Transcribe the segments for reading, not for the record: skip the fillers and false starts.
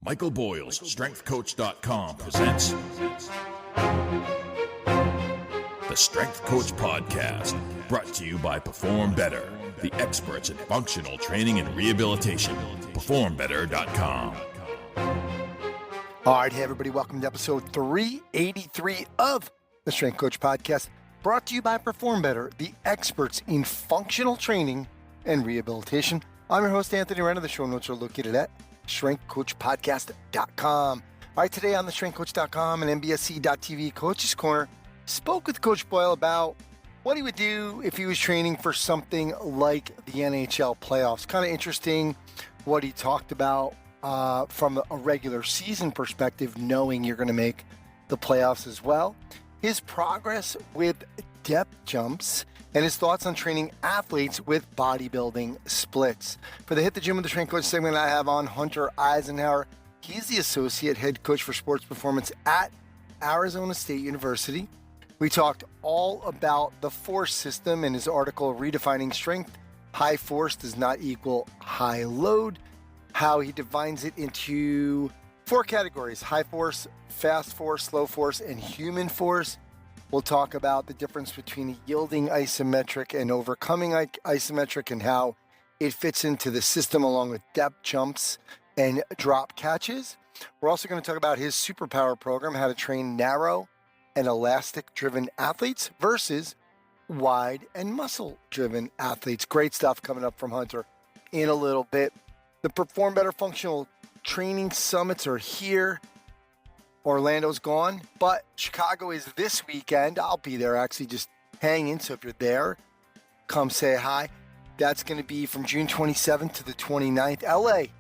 Michael Boyle's StrengthCoach.com presents the Strength Coach Podcast, brought to you by Perform Better, the experts in functional training and rehabilitation. PerformBetter.com. All right, hey everybody, welcome to episode 383 of the Strength Coach Podcast, brought to you by Perform Better, the experts in functional training and rehabilitation. I'm your host, Anthony Renner. The show notes are located at strengthcoachpodcast.com. All right, today on the strengthcoach.com and mbsc.tv Coach's Corner, spoke with Coach Boyle about what he would do if he was training for something like the NHL playoffs. Kind of interesting what he talked about from a regular season perspective, knowing you're going to make the playoffs as well. His progress with depth jumps and his thoughts on training athletes with bodybuilding splits. For the Hit the Gym with the Strength Coach segment, I have on Hunter Eisenhower. He's the Associate Head Coach for Sports Performance at Arizona State University. We talked all about the force system in his article, Redefining Strength. High force does not equal high load. How he divides it into 4 categories: high force, fast force, slow force, and human force. We'll talk about the difference between yielding isometric and overcoming isometric and how it fits into the system along with depth jumps and drop catches. We're also going to talk about his superpower program, how to train narrow and elastic-driven athletes versus wide and muscle-driven athletes. Great stuff coming up from Hunter in a little bit. The Perform Better Functional Training Summits are here. Orlando's gone, but Chicago is this weekend. I'll be there, actually, just hang in. So if you're there, come say hi. That's going to be from June 27th to the 29th. LA,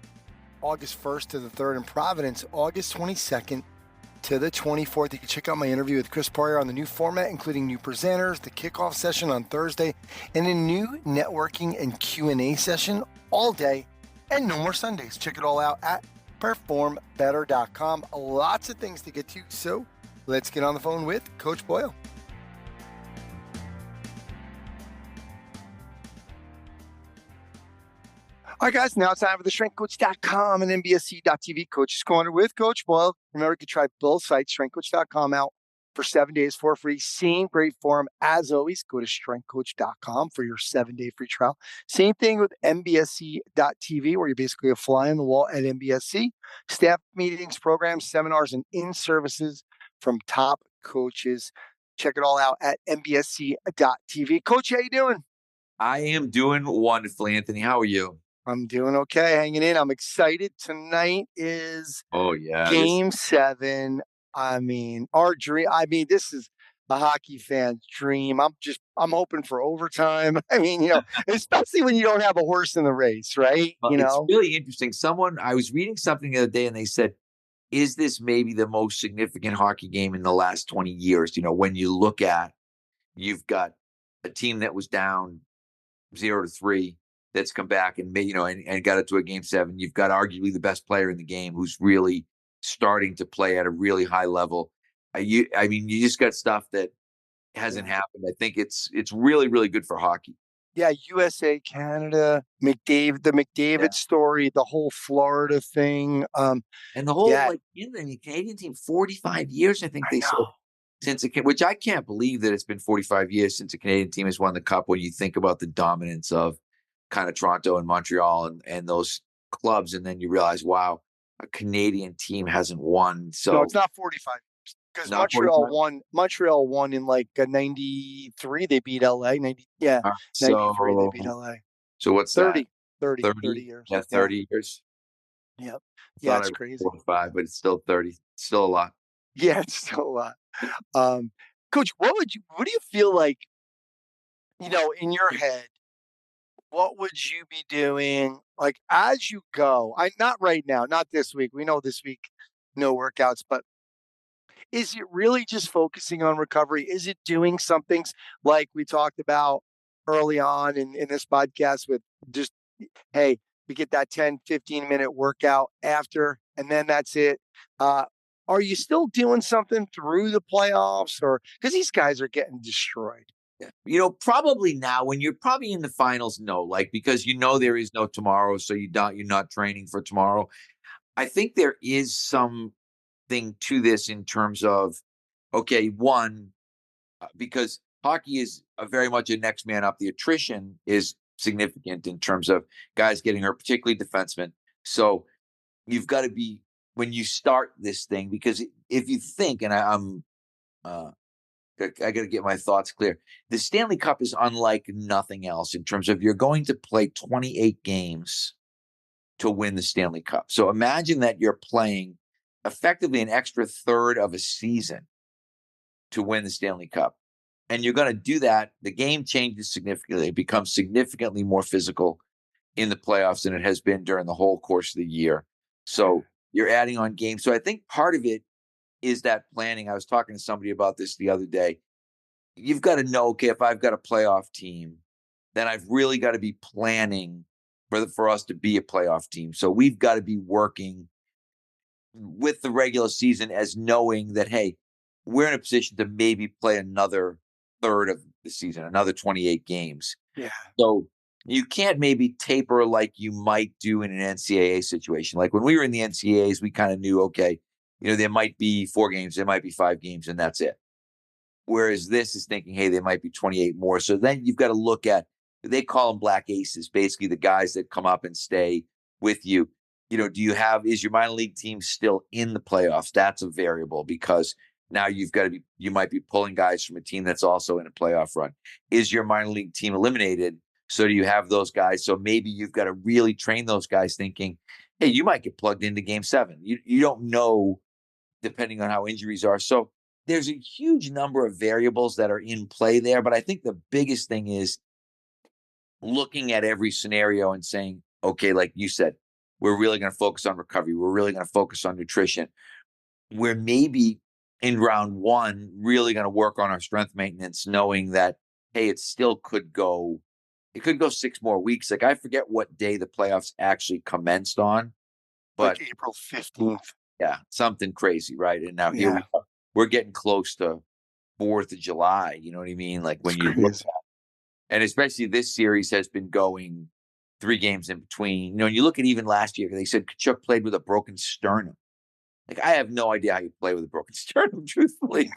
August 1st to the 3rd. And Providence, August 22nd to the 24th. You can check out my interview with Chris Poirier on the new format, including new presenters, the kickoff session on Thursday, and a new networking and Q&A session all day, and no more Sundays. Check it all out at PerformBetter.com. Lots of things to get to, so let's get on the phone with Coach Boyle. All right, guys, now it's time for the StrengthCoach.com and NBSC.TV Coach's Corner with Coach Boyle. Remember, you can try both sites, StrengthCoach.com out for 7 days for free. Same great forum as always. Go to StrengthCoach.com for your 7-day free trial. Same thing with NBSC.TV, where you're basically a fly on the wall at NBSC. Staff meetings, programs, seminars, and in-services from top coaches. Check it all out at NBSC.TV. Coach, how you doing? I am doing wonderful, Anthony. How are you? I'm doing okay, hanging in. I'm excited. Tonight is Game 7. I mean, our dream. I mean, this is a hockey fan's dream. I'm hoping for overtime. I mean, especially when you don't have a horse in the race, right? It's really interesting. I was reading something the other day and they said, is this maybe the most significant hockey game in the last 20 years? When you look at, you've got a team that was down 0-3 that's come back and made, and got it to a Game 7. You've got arguably the best player in the game who's really starting to play at a really high level. You just got stuff that hasn't happened. I think it's really, really good for hockey. Yeah, USA, Canada, the McDavid story, the whole Florida thing. And the whole, Canadian team, 45 years, I think they said, which I can't believe that it's been 45 years since a Canadian team has won the Cup when you think about the dominance of kind of Toronto and Montreal and those clubs. And then you realize, wow, a Canadian team hasn't won. So no, it's not 45 years because Montreal won in 93. They beat LA. 93 they beat LA. So what's 30 years. Yeah, 30 years. Yep. Yeah, it's crazy. 45, but it's still 30. Still a lot. Yeah, it's still a lot. Coach, what do you feel like, in your head? What would you be doing as you go? Not right now, not this week. We know this week, no workouts, but is it really just focusing on recovery? Is it doing some things like we talked about early on in this podcast with just, hey, we get that 10, 15-minute workout after, and then that's it. Are you still doing something through the playoffs, or because these guys are getting destroyed? Probably now when you're probably in the finals, no, because there is no tomorrow, so you're not training for tomorrow. I think there is something to this in terms of, okay, one, because hockey is very much a next man up. The attrition is significant in terms of guys getting hurt, particularly defensemen. So you've got to be, when you start this thing, because if you think, and uh, I got to get my thoughts clear. The Stanley Cup is unlike nothing else in terms of you're going to play 28 games to win the Stanley Cup. So imagine that you're playing effectively an extra third of a season to win the Stanley Cup. And you're going to do that. The game changes significantly. It becomes significantly more physical in the playoffs than it has been during the whole course of the year. So you're adding on games. So I think part of it is that planning. I was talking to somebody about this the other day. You've got to know, okay, if I've got a playoff team, then I've really got to be planning for us to be a playoff team. So we've got to be working with the regular season as knowing that, hey, we're in a position to maybe play another third of the season, another 28 games. Yeah. So you can't maybe taper like you might do in an NCAA situation. Like when we were in the NCAAs, we kind of knew, okay, there might be 4 games, there might be 5 games, and that's it. Whereas this is thinking, hey, there might be 28 more. So then you've got to look at, they call them black aces, basically the guys that come up and stay with you. Is your minor league team still in the playoffs? That's a variable because now you might be pulling guys from a team that's also in a playoff run. Is your minor league team eliminated? So do you have those guys? So maybe you've got to really train those guys thinking, hey, you might get plugged into game 7. You don't know depending on how injuries are. So there's a huge number of variables that are in play there. But I think the biggest thing is looking at every scenario and saying, okay, like you said, we're really going to focus on recovery. We're really going to focus on nutrition. We're maybe in round 1 really going to work on our strength maintenance, knowing that, hey, it could go 6 more weeks. Like I forget what day the playoffs actually commenced on, but like April 15th. yeah, something crazy, right? And now here we're getting close to 4th of July. You know what I mean? Like when you look at, and especially this series has been going 3 games in between. And you look at even last year, they said Kachuk played with a broken sternum. Like I have no idea how you play with a broken sternum, truthfully.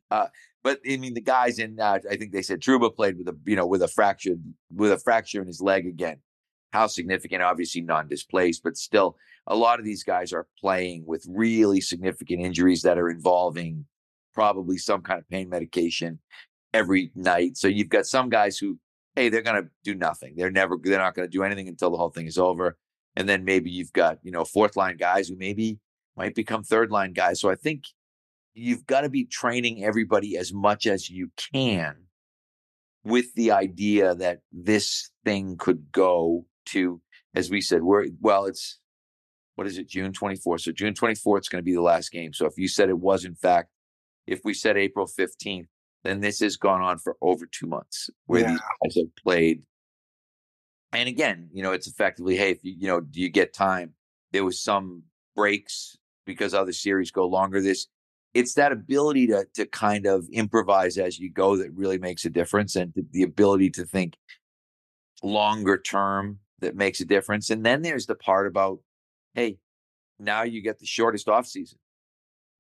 But I mean the guys in I think they said Trouba played with a fracture in his leg again. How significant? Obviously non-displaced, but still a lot of these guys are playing with really significant injuries that are involving probably some kind of pain medication every night. So you've got some guys who, hey, they're going to do nothing. They're not going to do anything until the whole thing is over. And then maybe you've got, 4th line guys who maybe might become 3rd line guys. So I think you've got to be training everybody as much as you can with the idea that this thing could go to, as we said, it's, what is it, June 24th. So June 24th is going to be the last game. So if you said it was, in fact, if we said April 15th, then this has gone on for over 2 months where these guys have played. And again, it's effectively, hey, if do you get time? There was some breaks because other series go longer. It's that ability to kind of improvise as you go that really makes a difference, and the ability to think longer term that makes a difference. And then there's the part about, hey, now you get the shortest off season.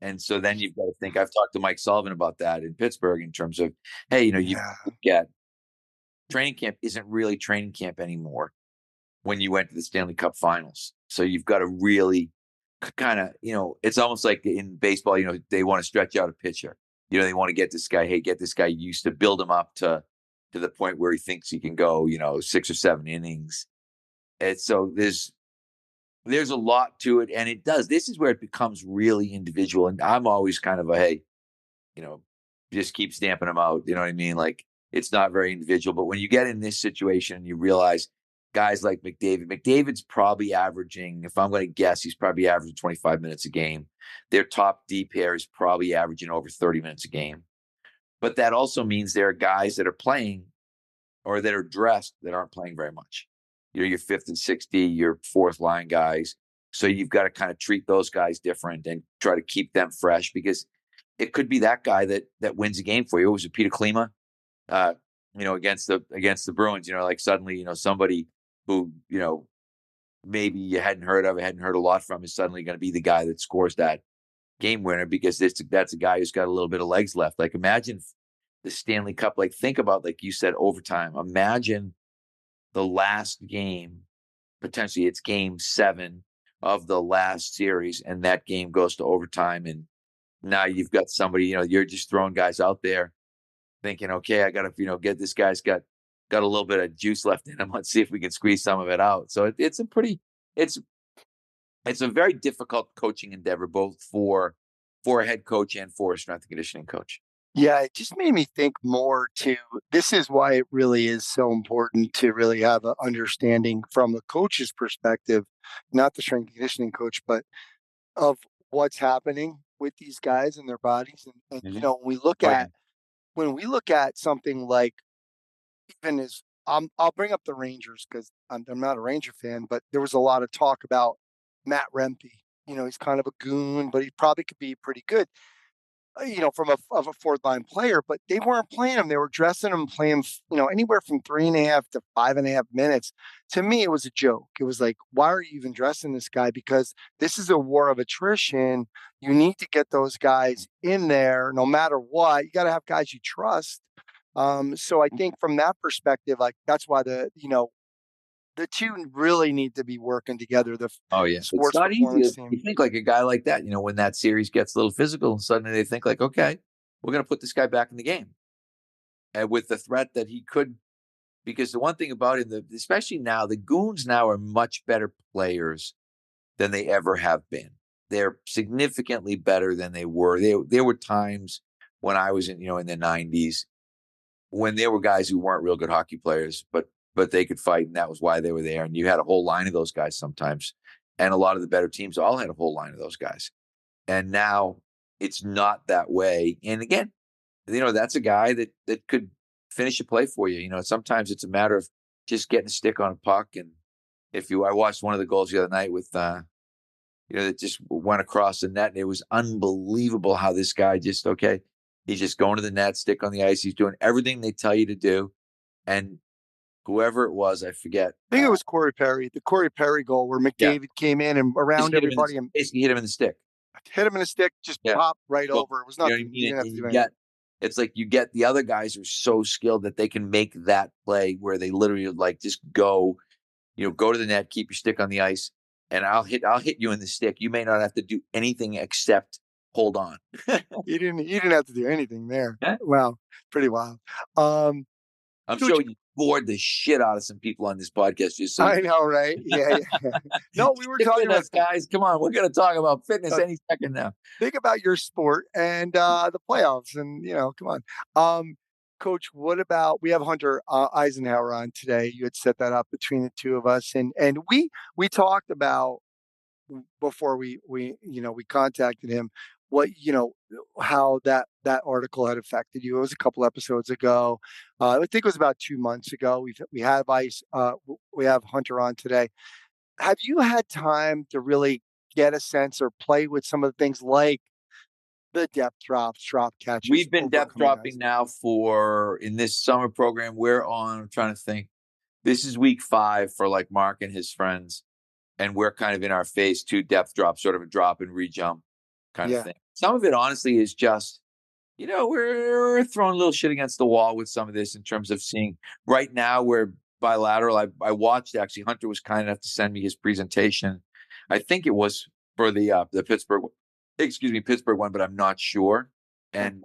And so then you've got to think, I've talked to Mike Sullivan about that in Pittsburgh in terms of, hey, you get training camp isn't really training camp anymore when you went to the Stanley Cup Finals. So you've got to really kind of, it's almost like in baseball, they want to stretch out a pitcher. They want to get this guy used to build him up to the point where he thinks he can go, 6 or 7 innings. And so there's a lot to it. And this is where it becomes really individual. And I'm always kind of hey, just keep stamping them out. You know what I mean? Like it's not very individual, but when you get in this situation, you realize guys like McDavid's probably averaging, if I'm going to guess, he's probably averaging 25 minutes a game. Their top D pair is probably averaging over 30 minutes a game. But that also means there are guys that are playing or that are dressed that aren't playing very much. Your 5th and 6th D, your 4th line guys. So you've got to kind of treat those guys different and try to keep them fresh, because it could be that guy that wins a game for you. It was Peter Klima, against the Bruins. Like suddenly, somebody who maybe you hadn't heard a lot from is suddenly going to be the guy that scores that game winner because that's a guy who's got a little bit of legs left. Like imagine the Stanley Cup, like think about, like you said, overtime. Imagine the last game, potentially it's game 7 of the last series, and that game goes to overtime. And now you've got somebody, you're just throwing guys out there thinking, okay, I got to, get this guy's got a little bit of juice left in him. Let's see if we can squeeze some of it out. So it's a very difficult coaching endeavor, both for a head coach and for a strength and conditioning coach. Yeah, it just made me think more too. This is why it really is so important to really have an understanding from the coach's perspective, not the strength and conditioning coach, but of what's happening with these guys and their bodies. And Oh, yeah. when we look at something like even as I'll bring up the Rangers because I'm not a Ranger fan, but there was a lot of talk about Matt Rempe. He's kind of a goon, but he probably could be pretty good. From a fourth line player, but they weren't playing him. They were dressing him, playing, anywhere from 3.5 to 5.5 minutes. To me, it was a joke. It was like, why are you even dressing this guy? Because this is a war of attrition. You need to get those guys in there no matter what. You got to have guys you trust. So I think from that perspective, like that's why the two really need to be working together. The Oh, yeah. It's sports not easy. performance team. You think like a guy like that, when that series gets a little physical and suddenly they think like, okay, we're going to put this guy back in the game. And with the threat that he could, because the one thing about him, especially now, the Goons now are much better players than they ever have been. They're significantly better than they were. There were times when I was in the 90s when there were guys who weren't real good hockey players, but they could fight, and that was why they were there. And you had a whole line of those guys sometimes. And a lot of the better teams all had a whole line of those guys. And now it's not that way. And again, that's a guy that could finish a play for you. Sometimes it's a matter of just getting a stick on a puck. And I watched one of the goals the other night with, that just went across the net. And it was unbelievable how this guy he's just going to the net, stick on the ice. He's doing everything they tell you to do. And whoever it was, I forget. I think it was Corey Perry, the Corey Perry goal where Yeah, McDavid came in and around everybody and basically hit him in the stick. hit him in the stick, just Yeah. popped right Well, over. It was you know what I nothing. mean? You didn't have And to do anything. it's like you get the other guys are so skilled that they can make that play where they literally like just go to the net, keep your stick on the ice, and I'll hit you in the stick. You may not have to do anything except hold on. You didn't have to do anything there. Yeah. Wow, pretty wild. Um, I'm Coach, sure you bored the shit out of some people on this podcast. Just so I know, right? Yeah. No, we were stick talking with about us, guys. Come on, we're going to talk about fitness any second now. think about your sport and the playoffs, and come on. Coach, what about we have Hunter Eisenhower on today? You had set that up between the two of us, and we talked about before we contacted him what how that article had affected you. It was a couple episodes ago. I think it was about 2 months ago. We have Hunter on today. Have you had time to really get a sense or play with some of the things like the depth drops, drop catches, We've been depth overcoming dropping ice? now in this summer program. I'm trying to think. This is week 5 for like Mark and his friends. And we're kind of in our phase 2 depth drop, sort of a drop and re-jump kind of Yeah. thing. Some of it honestly is just, we're throwing a little shit against the wall with some of this in terms of seeing right now we're bilateral. I watched actually, Hunter was kind enough to send me his presentation. I think it was for the Pittsburgh one, but I'm not sure. And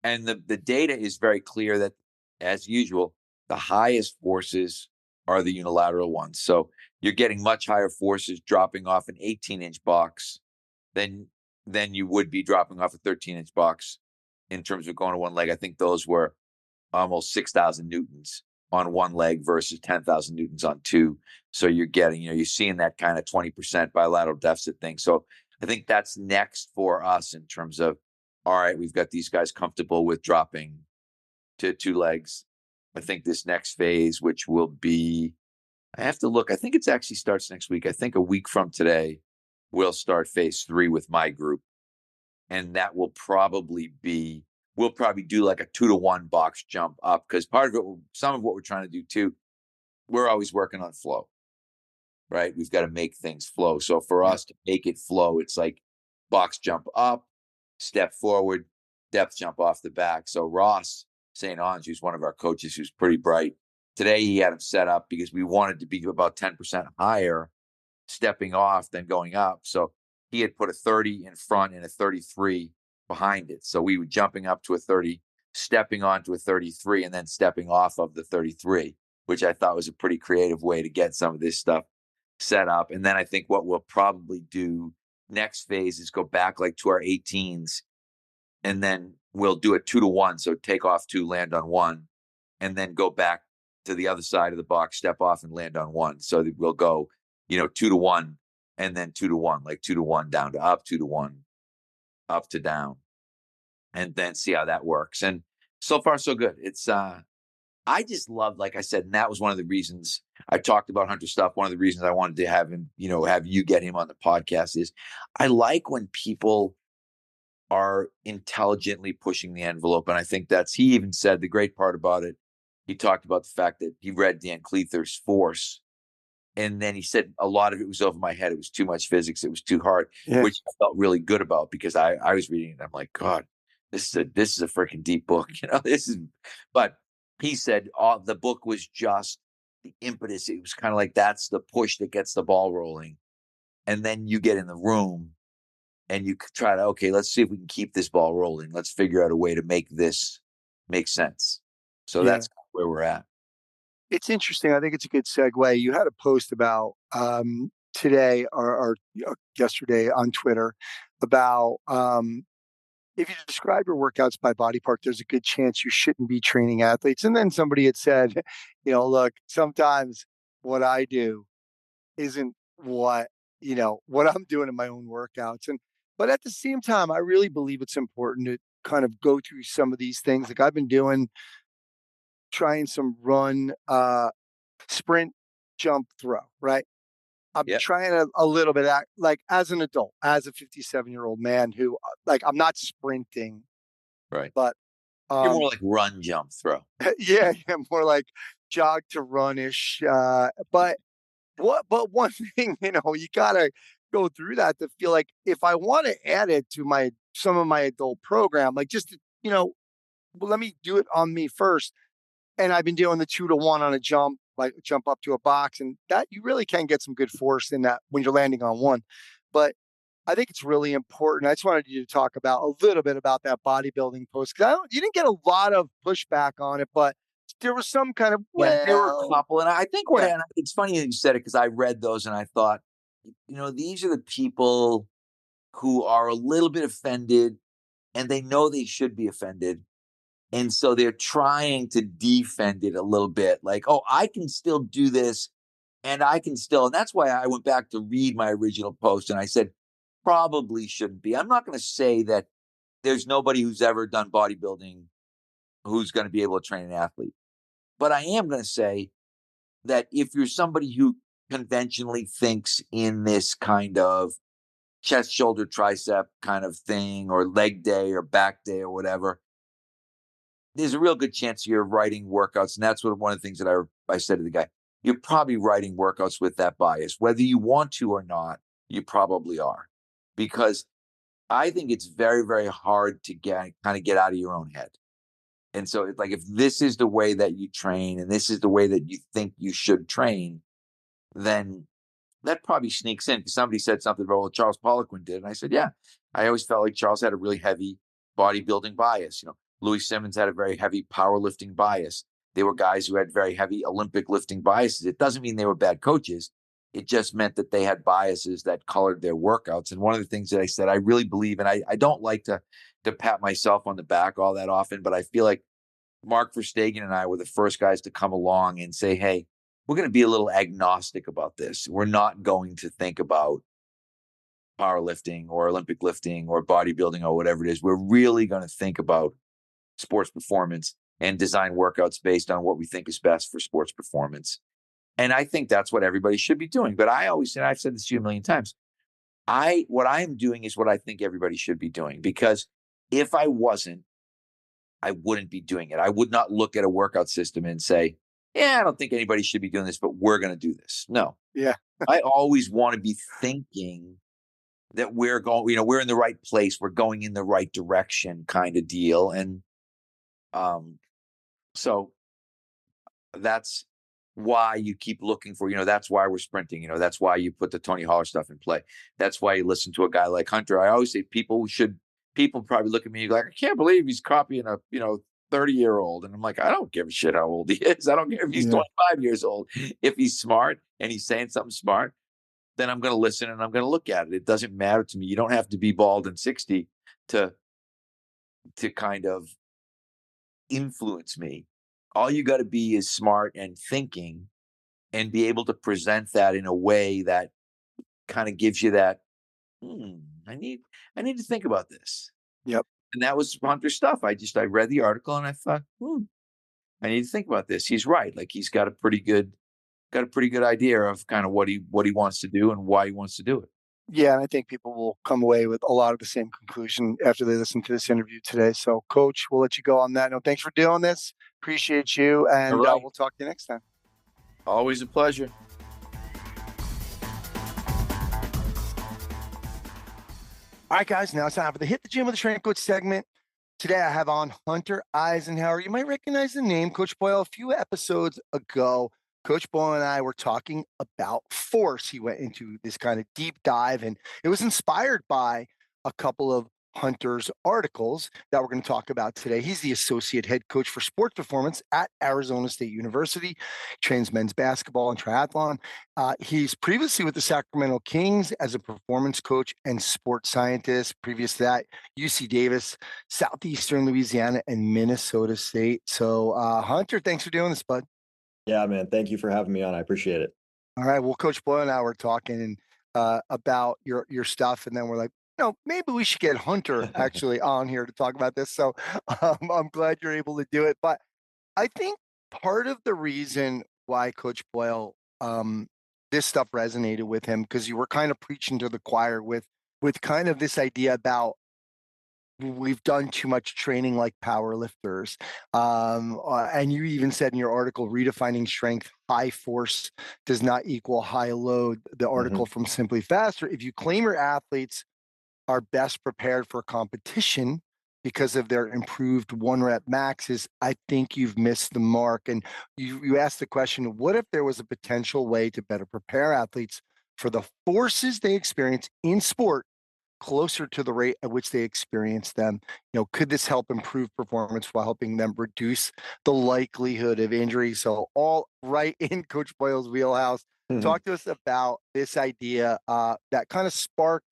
the data is very clear that, as usual, the highest forces are the unilateral ones. So you're getting much higher forces dropping off an 18-inch box than you would be dropping off a 13-inch box in terms of going to one leg. I think those were almost 6,000 newtons on one leg versus 10,000 newtons on two. So you're getting, you're seeing that kind of 20% bilateral deficit thing. So I think that's next for us in terms of, all right, we've got these guys comfortable with dropping to 2 legs. I think this next phase, which will be, I have to look, I think it actually starts next week. I think a week from today, we'll start phase 3 with my group. And that will probably be, we'll probably do like a 2-to-1 box jump up, because part of it, some of what we're trying to do too, we're always working on flow. right? We've got to make things flow. So for Yeah. us to make it flow, it's like box jump up, step forward, depth jump off the back. So Ross St. Ange, who's one of our coaches, who's pretty bright, today he had him set up because we wanted to be about 10% higher stepping off than going up. So he had put a 30 in front and a 33 behind it. So we were jumping up to a 30, stepping onto a 33, and then stepping off of the 33, which I thought was a pretty creative way to get some of this stuff set up. And then I think what we'll probably do next phase is go back like to our 18s, and then we'll do a 2-to-1. So take off 2, land on 1, and then go back to the other side of the box, step off and land on 1. So that we'll go, 2-to-1 and then 2-to-1, like 2-to-1 down to up, 2-to-1 up to down, and then see how that works. And so far so good. It's I just love, like I said, and that was one of the reasons I talked about Hunter stuff. One of the reasons I wanted to have him, have you get him on the podcast is I like when people are intelligently pushing the envelope. And I think he even said the great part about it. He talked about the fact that he read Dan Cleather's Force. And then he said a lot of it was over my head. It was too much physics. It was too hard, Yeah. which I felt really good about because I was reading it. I'm like, God, this is a freaking deep book. But he said the book was just the impetus. It was kind of like, that's the push that gets the ball rolling. And then you get in the room and you try to, okay, let's see if we can keep this ball rolling. Let's figure out a way to make this make sense. So that's where we're at. It's interesting. I think it's a good segue. You had a post about today or yesterday on Twitter about if you describe your workouts by body part, there's a good chance you shouldn't be training athletes. And then somebody had said, look, sometimes what I do isn't what I'm doing in my own workouts. But at the same time, I really believe it's important to kind of go through some of these things. Like I've been trying some run, sprint, jump, throw, right? I'm Yeah. trying a little bit like as an adult, as a 57-year-old man who I'm not sprinting, Right. but You're more like run, jump, throw. yeah, more like jog to run-ish. But one thing, you gotta go through that to feel like if I want to add it to some of my adult program, like just, well, let me do it on me first. And I've been doing the 2-to-1 on a jump, like jump up to a box, and that you really can get some good force in that when you're landing on one. But I think it's really important. I just wanted you to talk about a little bit about that bodybuilding post because you didn't get a lot of pushback on it, but there was some kind of There were a couple, and I think yeah. and it's funny that you said it because I read those and I thought, these are the people who are a little bit offended, and they know they should be offended. And so they're trying to defend it a little bit like, oh, I can still do this and that's why I went back to read my original post and I said, probably shouldn't be. I'm not going to say that there's nobody who's ever done bodybuilding who's going to be able to train an athlete. But I am going to say that if you're somebody who conventionally thinks in this kind of chest, shoulder, tricep kind of thing, or leg day or back day or whatever, there's a real good chance you're writing workouts. And that's one of the things that I said to the guy. You're probably writing workouts with that bias. Whether you want to or not, you probably are. Because I think it's very, very hard to get out of your own head. And so it's like, if this is the way that you train and this is the way that you think you should train, then that probably sneaks in. Because somebody said something about what Charles Poliquin did. And I said, yeah, I always felt like Charles had a really heavy bodybuilding bias. Louis Simmons had a very heavy powerlifting bias. They were guys who had very heavy Olympic lifting biases. It doesn't mean they were bad coaches. It just meant that they had biases that colored their workouts. And one of the things that I said, I really believe, and I don't like to pat myself on the back all that often, but I feel like Mark Verstegen and I were the first guys to come along and say, hey, we're going to be a little agnostic about this. We're not going to think about powerlifting or Olympic lifting or bodybuilding or whatever it is. We're really going to think about sports performance and design workouts based on what we think is best for sports performance. And I think that's what everybody should be doing. But I always say, I've said this to you a million times, what I'm doing is what I think everybody should be doing. Because if I wasn't, I wouldn't be doing it. I would not look at a workout system and say, yeah, I don't think anybody should be doing this, but we're going to do this. No, Yeah. I always want to be thinking that we're going, we're in the right place. We're going in the right direction kind of deal. And so that's why you keep looking for, that's why we're sprinting, that's why you put the Tony Holler stuff in play. That's why you listen to a guy like Hunter. I always say people probably look at me like, I can't believe he's copying a, 30-year-old. And I'm like, I don't give a shit how old he is. I don't care if he's Yeah. 25 years old. If he's smart and he's saying something smart, then I'm going to listen and I'm going to look at it. It doesn't matter to me. You don't have to be bald and 60 to kind of influence me. All you got to be is smart and thinking and be able to present that in a way that kind of gives you that, I need to think about this. Yep. And that was Hunter's stuff. I read the article and I thought, I need to think about this. He's right. Like he's got a pretty good idea of kind of what he wants to do and why he wants to do it. Yeah, and I think people will come away with a lot of the same conclusion after they listen to this interview today. So, Coach, we'll let you go on that note. Thanks for doing this. Appreciate you, and All right. we'll talk to you next time. Always a pleasure. All right, guys, now it's time for the Hit the Gym with the Strength Coach segment. Today I have on Hunter Eisenhower. You might recognize the name, Coach Boyle. A few episodes ago, Coach Boyle and I were talking about force. He went into this kind of deep dive, and it was inspired by a couple of Hunter's articles that we're going to talk about today. He's the associate head coach for sports performance at Arizona State University, trains men's basketball and triathlon. He's previously with the Sacramento Kings as a performance coach and sports scientist. Previous to that, UC Davis, Southeastern Louisiana, and Minnesota State. So, Hunter, thanks for doing this, bud. Yeah, man. Thank you for having me on. I appreciate it. All right. Well, Coach Boyle and I were talking about your stuff, and then we're like, maybe we should get Hunter actually on here to talk about this. So I'm glad you're able to do it. But I think part of the reason why Coach Boyle, this stuff resonated with him, because you were kind of preaching to the choir with kind of this idea about we've done too much training like power lifters. And you even said in your article, redefining strength, high force does not equal high load. The article from Simply Faster, if you claim your athletes are best prepared for competition because of their improved one rep maxes, I think you've missed the mark. And you asked the question, what if there was a potential way to better prepare athletes for the forces they experience in sport closer to the rate at which they experience them? Could this help improve performance while helping them reduce the likelihood of injury? So all right in Coach Boyle's wheelhouse. Talk to us about this idea that kind of sparked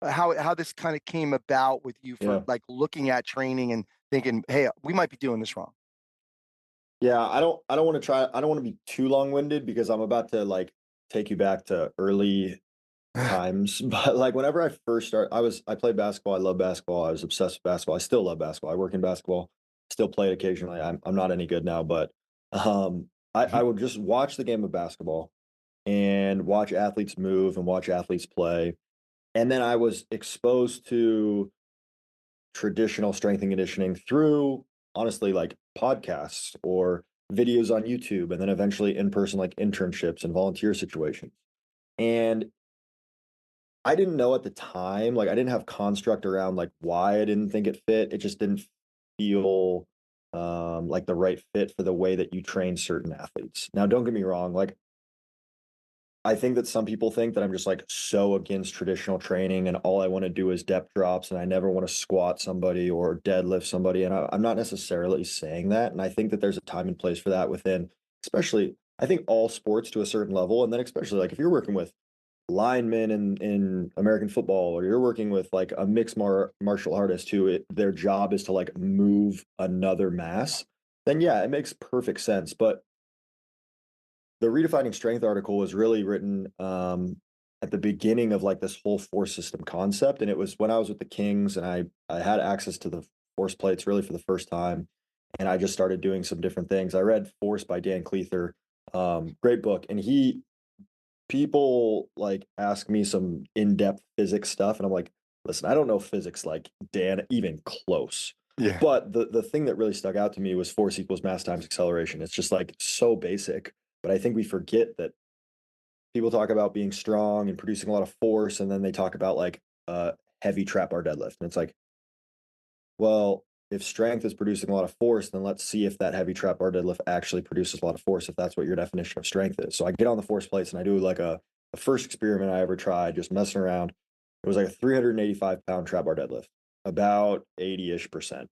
how this kind of came about with you for like looking at training and thinking, hey, we might be doing this wrong. Yeah, I don't want to be too long-winded because I'm about to like take you back to early times. But like whenever I first started, I played basketball. I love basketball. I was obsessed with basketball. I still love basketball. I work in basketball, still play it occasionally. I'm not any good now, but I would just watch the game of basketball and watch athletes move and watch athletes play. And then I was exposed to traditional strength and conditioning through honestly like podcasts or videos on YouTube, and then eventually in person like internships and volunteer situations. And I didn't know at the time, like I didn't have construct around like why I didn't think it fit. It just didn't feel like the right fit for the way that you train certain athletes. Now, don't get me wrong, like I think that some people think that I'm just like so against traditional training and all I want to do is depth drops and I never want to squat somebody or deadlift somebody. And I'm not necessarily saying that. And I think that there's a time and place for that within, especially, I think all sports to a certain level. And then especially like if you're working with linemen in American football, or you're working with like a mixed martial artist who their job is to like move another mass, then yeah, it makes perfect sense. But the redefining strength article was really written at the beginning of like this whole force system concept. And it was when I was with the Kings and I had access to the force plates really for the first time. And I just started doing some different things. I read Force by Dan Cleather, great book. And people like ask me some in-depth physics stuff. And I'm like, listen, I don't know physics like Dan, even close. Yeah. But the thing that really stuck out to me was force equals mass times acceleration. It's just like so basic, but I think we forget that people talk about being strong and producing a lot of force, and then they talk about like heavy trap bar deadlift. And it's like, well, if strength is producing a lot of force, then let's see if that heavy trap bar deadlift actually produces a lot of force, if that's what your definition of strength is. So I get on the force plates and I do like a first experiment I ever tried, just messing around. It was like a 385-pound trap bar deadlift, about 80-ish%.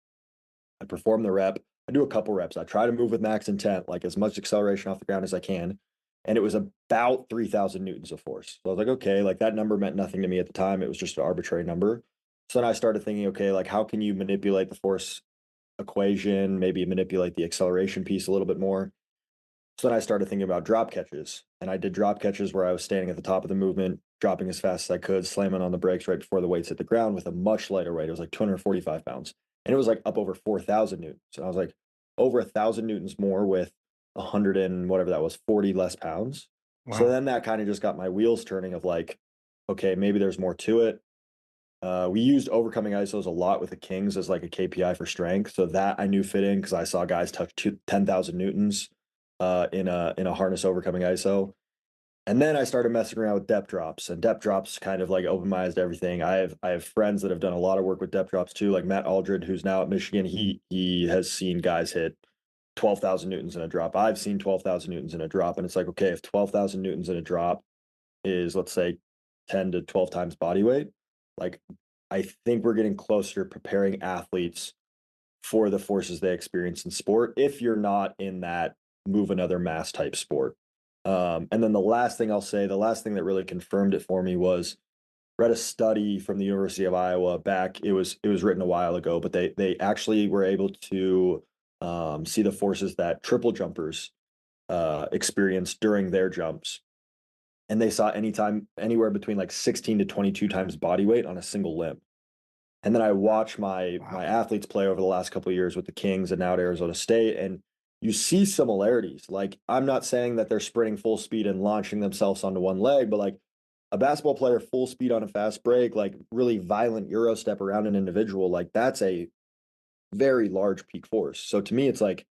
I perform the rep. I do a couple reps. I try to move with max intent, like as much acceleration off the ground as I can. And it was about 3,000 newtons of force. So I was like, okay, like that number meant nothing to me at the time. It was just an arbitrary number. So then I started thinking, okay, like how can you manipulate the force equation, maybe manipulate the acceleration piece a little bit more? So then I started thinking about drop catches. And I did drop catches where I was standing at the top of the movement, dropping as fast as I could, slamming on the brakes right before the weights hit the ground with a much lighter weight. It was like 245 pounds. And it was like up over 4,000 newtons. And I was like, over 1,000 newtons more with 100 and whatever that was, 40 less pounds. So Wow. then that kind of just got my wheels turning of like, okay, maybe there's more to it. We used overcoming ISOs a lot with the Kings as like a KPI for strength. So that I knew fit in because I saw guys touch 10,000 newtons in a harness overcoming ISO. And then I started messing around with depth drops, and depth drops kind of like opened my eyes to everything. I have friends that have done a lot of work with depth drops too, like Matt Aldred, who's now at Michigan. He has seen guys hit 12,000 newtons in a drop. I've seen 12,000 newtons in a drop, and it's like, okay, if 12,000 newtons in a drop is, let's say, 10 to 12 times body weight, like I think we're getting closer to preparing athletes for the forces they experience in sport if you're not in that move another mass type sport. And then the last thing I'll say, the last thing that really confirmed it for me was read a study from the University of Iowa back. It was written a while ago, but they actually were able to see the forces that triple jumpers experience during their jumps, and they saw anywhere between like 16 to 22 times body weight on a single limb. And then I watched my athletes play over the last couple of years with the Kings and now at Arizona State, and you see similarities. Like I'm not saying that they're sprinting full speed and launching themselves onto one leg, but like a basketball player full speed on a fast break, like really violent Euro step around an individual, like that's a very large peak force. So to me, it's like,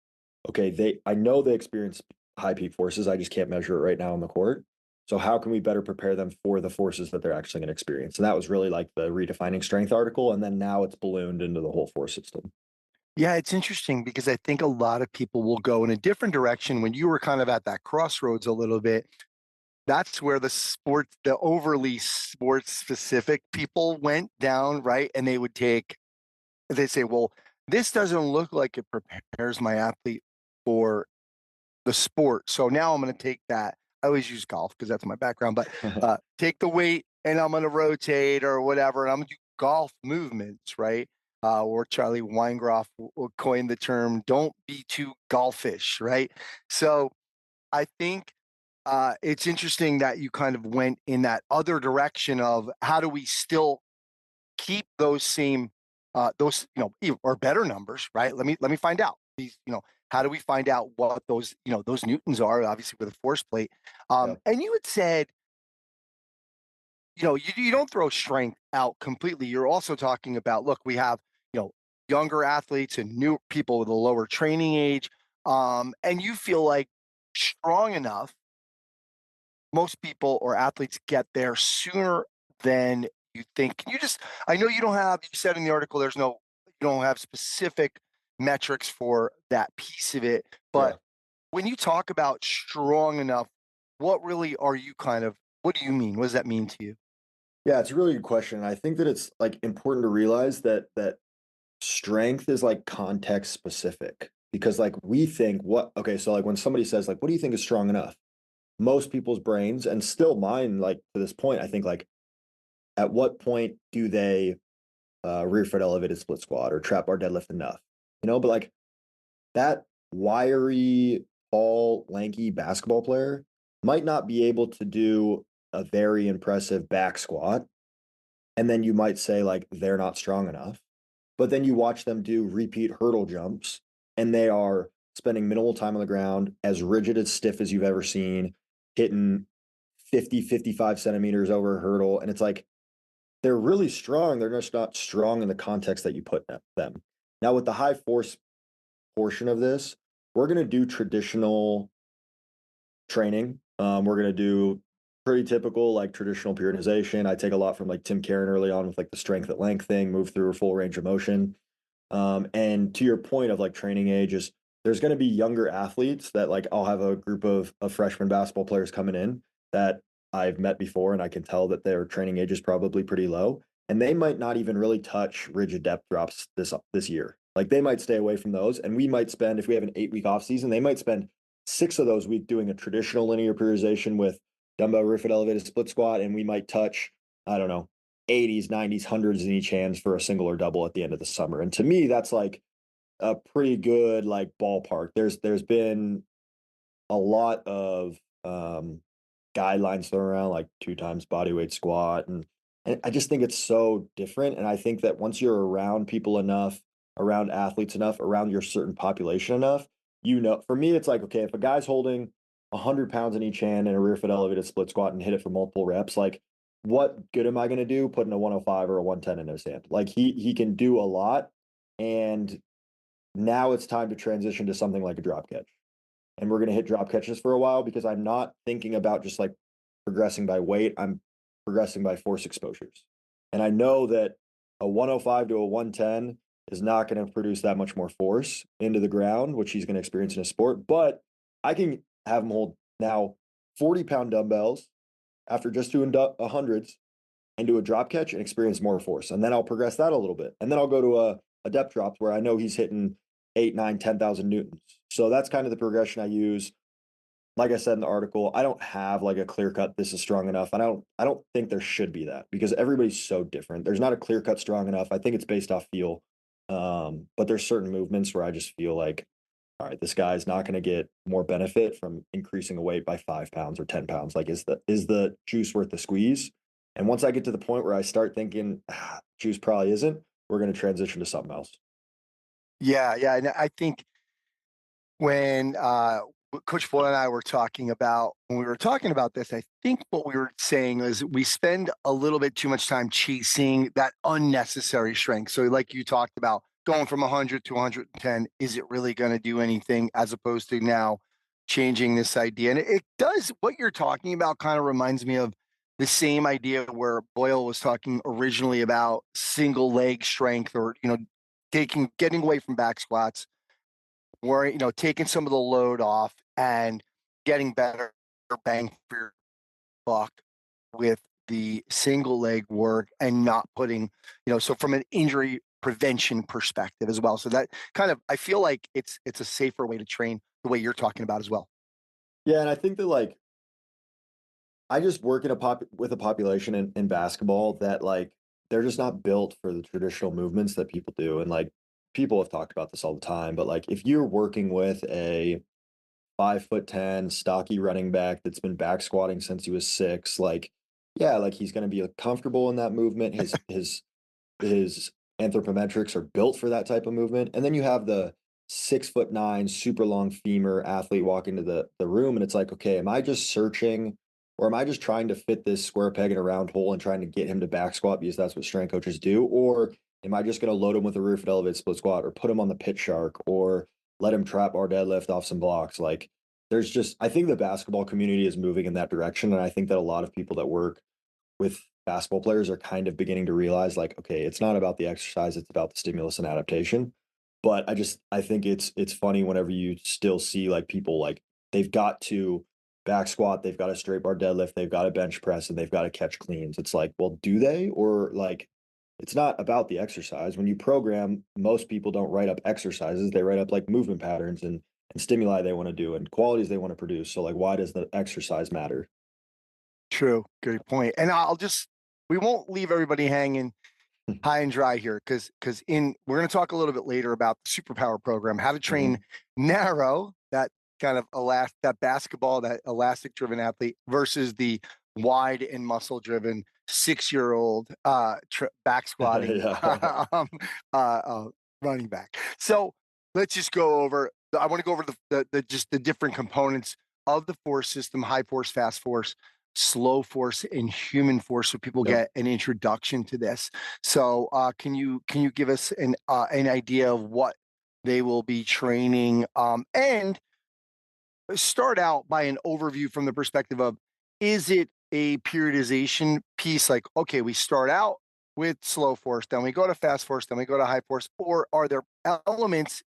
okay, I know they experience high peak forces. I just can't measure it right now on the court. So how can we better prepare them for the forces that they're actually going to experience? And that was really like the redefining strength article. And then now it's ballooned into the whole force system. Yeah, it's interesting because I think a lot of people will go in a different direction when you were kind of at that crossroads a little bit. That's where the overly sports specific people went down, right? And they say, well, this doesn't look like it prepares my athlete for the sport. So now I'm going to take that. I always use golf because that's my background, but take the weight and I'm going to rotate or whatever. And I'm going to do golf movements, right? Or Charlie Weingroff coined the term, don't be too golfish, right? So I think it's interesting that you kind of went in that other direction of how do we still keep those same or better numbers, right? Let me find out these, how do we find out what those newtons are, obviously with a force plate. Yeah. And you had said, you don't throw strength out completely. You're also talking about, look, we have, younger athletes and new people with a lower training age. And you feel like strong enough, most people or athletes get there sooner than you think. Can you just, I know you said in the article, you don't have specific metrics for that piece of it, Yeah. but when you talk about strong enough, what really are you what do you mean? What does that mean to you? Yeah, it's a really good question. I think that it's like important to realize that strength is like context specific, because like we think okay, so like when somebody says like, what do you think is strong enough? Most people's brains, and still mine, like to this point, I think like, at what point do they rear foot elevated split squat or trap bar deadlift enough? But like that wiry, tall, lanky basketball player might not be able to do a very impressive back squat. And then you might say, like, they're not strong enough. But then you watch them do repeat hurdle jumps, and they are spending minimal time on the ground, as rigid as stiff as you've ever seen, hitting 50, 55 centimeters over a hurdle. And it's like, they're really strong. They're just not strong in the context that you put them. Now with the high force portion of this, we're going to do traditional training. We're going to do pretty typical, like traditional periodization. I take a lot from like Tim Karen early on with like the strength at length thing, move through a full range of motion. And to your point of like training ages, there's going to be younger athletes that like I'll have a group of freshman basketball players coming in that I've met before, and I can tell that their training age is probably pretty low, and they might not even really touch rigid depth drops this year. Like they might stay away from those, and we might spend, if we have an 8-week off season, they might spend 6 of those weeks doing a traditional linear periodization with dumbbell roofed elevated split squat, and we might touch, I don't know, 80s, 90s, hundreds in each hands for a single or double at the end of the summer. And to me, that's like a pretty good like ballpark. There's been a lot of guidelines thrown around, like 2 times body weight squat, and I just think it's so different. And I think that once you're around people enough, around athletes enough, around your certain population enough, for me, it's like, okay, if a guy's holding 100 pounds in each hand in a rear foot elevated split squat and hit it for multiple reps, like what good am I going to do putting a 105 or a 110 in his hand? Like he can do a lot. And now it's time to transition to something like a drop catch. And we're going to hit drop catches for a while because I'm not thinking about just like progressing by weight. I'm progressing by force exposures. And I know that a 105 to a 110 is not going to produce that much more force into the ground, which he's going to experience in a sport. But I can have him hold now 40-pound dumbbells after just doing hundreds and do a drop catch and experience more force. And then I'll progress that a little bit. And then I'll go to a depth drop where I know he's hitting 8, 9, 10,000 newtons. So that's kind of the progression I use. Like I said in the article, I don't have like a clear cut, this is strong enough. And I don't think there should be that because everybody's so different. There's not a clear cut strong enough. I think it's based off feel. But there's certain movements where I just feel like, all right, this guy's not going to get more benefit from increasing a weight by 5 pounds or 10 pounds. Like, is the juice worth the squeeze? And once I get to the point where I start thinking, juice probably isn't, we're going to transition to something else. Yeah, yeah. And I think when Coach Boyle and I were talking about, when we were talking about this, I think what we were saying is we spend a little bit too much time chasing that unnecessary strength. So like you talked about going from 100 to 110, is it really going to do anything as opposed to now changing this idea? And it does, what you're talking about kind of reminds me of the same idea where Boyle was talking originally about single leg strength or, getting away from back squats, taking some of the load off and getting better bang for your buck with the single leg work and not putting, so from an injury prevention perspective as well. So that kind of, I feel like it's a safer way to train the way you're talking about as well. Yeah, and I think that like I just work with a population in basketball that like they're just not built for the traditional movements that people do. And like people have talked about this all the time, but like if you're working with a 5'10" stocky running back that's been back squatting since he was 6, like yeah, like he's going to be comfortable in that movement. His anthropometrics are built for that type of movement. And then you have the 6'9" super long femur athlete walk into the room, and it's like, okay, am I just searching, or am I just trying to fit this square peg in a round hole and trying to get him to back squat because that's what strength coaches do? Or am I just going to load him with a rear foot elevated split squat, or put him on the pit shark, or let him trap bar deadlift off some blocks? Like there's just, I think the basketball community is moving in that direction. And I think that a lot of people that work with basketball players are kind of beginning to realize like, okay, it's not about the exercise, it's about the stimulus and adaptation. But I think it's funny whenever you still see like people like they've got to back squat, they've got a straight bar deadlift, they've got a bench press, and they've got to catch cleans. It's like, well, do they? Or like it's not about the exercise. When you program, most people don't write up exercises, they write up like movement patterns and stimuli they want to do and qualities they want to produce. So like why does the exercise matter? True. Good point. And we won't leave everybody hanging high and dry here because we're going to talk a little bit later about the superpower program, how to train narrow, that kind of that basketball, that elastic driven athlete versus the wide and muscle driven 6-year-old back squatting Yeah. running back. So let's just go over, I want to go over the just the different components of the force system, high force, fast force. slow force and human force so people Yep. get an introduction to this. So can you give us an idea of what they will be training, and start out by an overview from the perspective of, is it a periodization piece? Like, okay, we start out with slow force, then we go to fast force, then we go to high force, or are there elements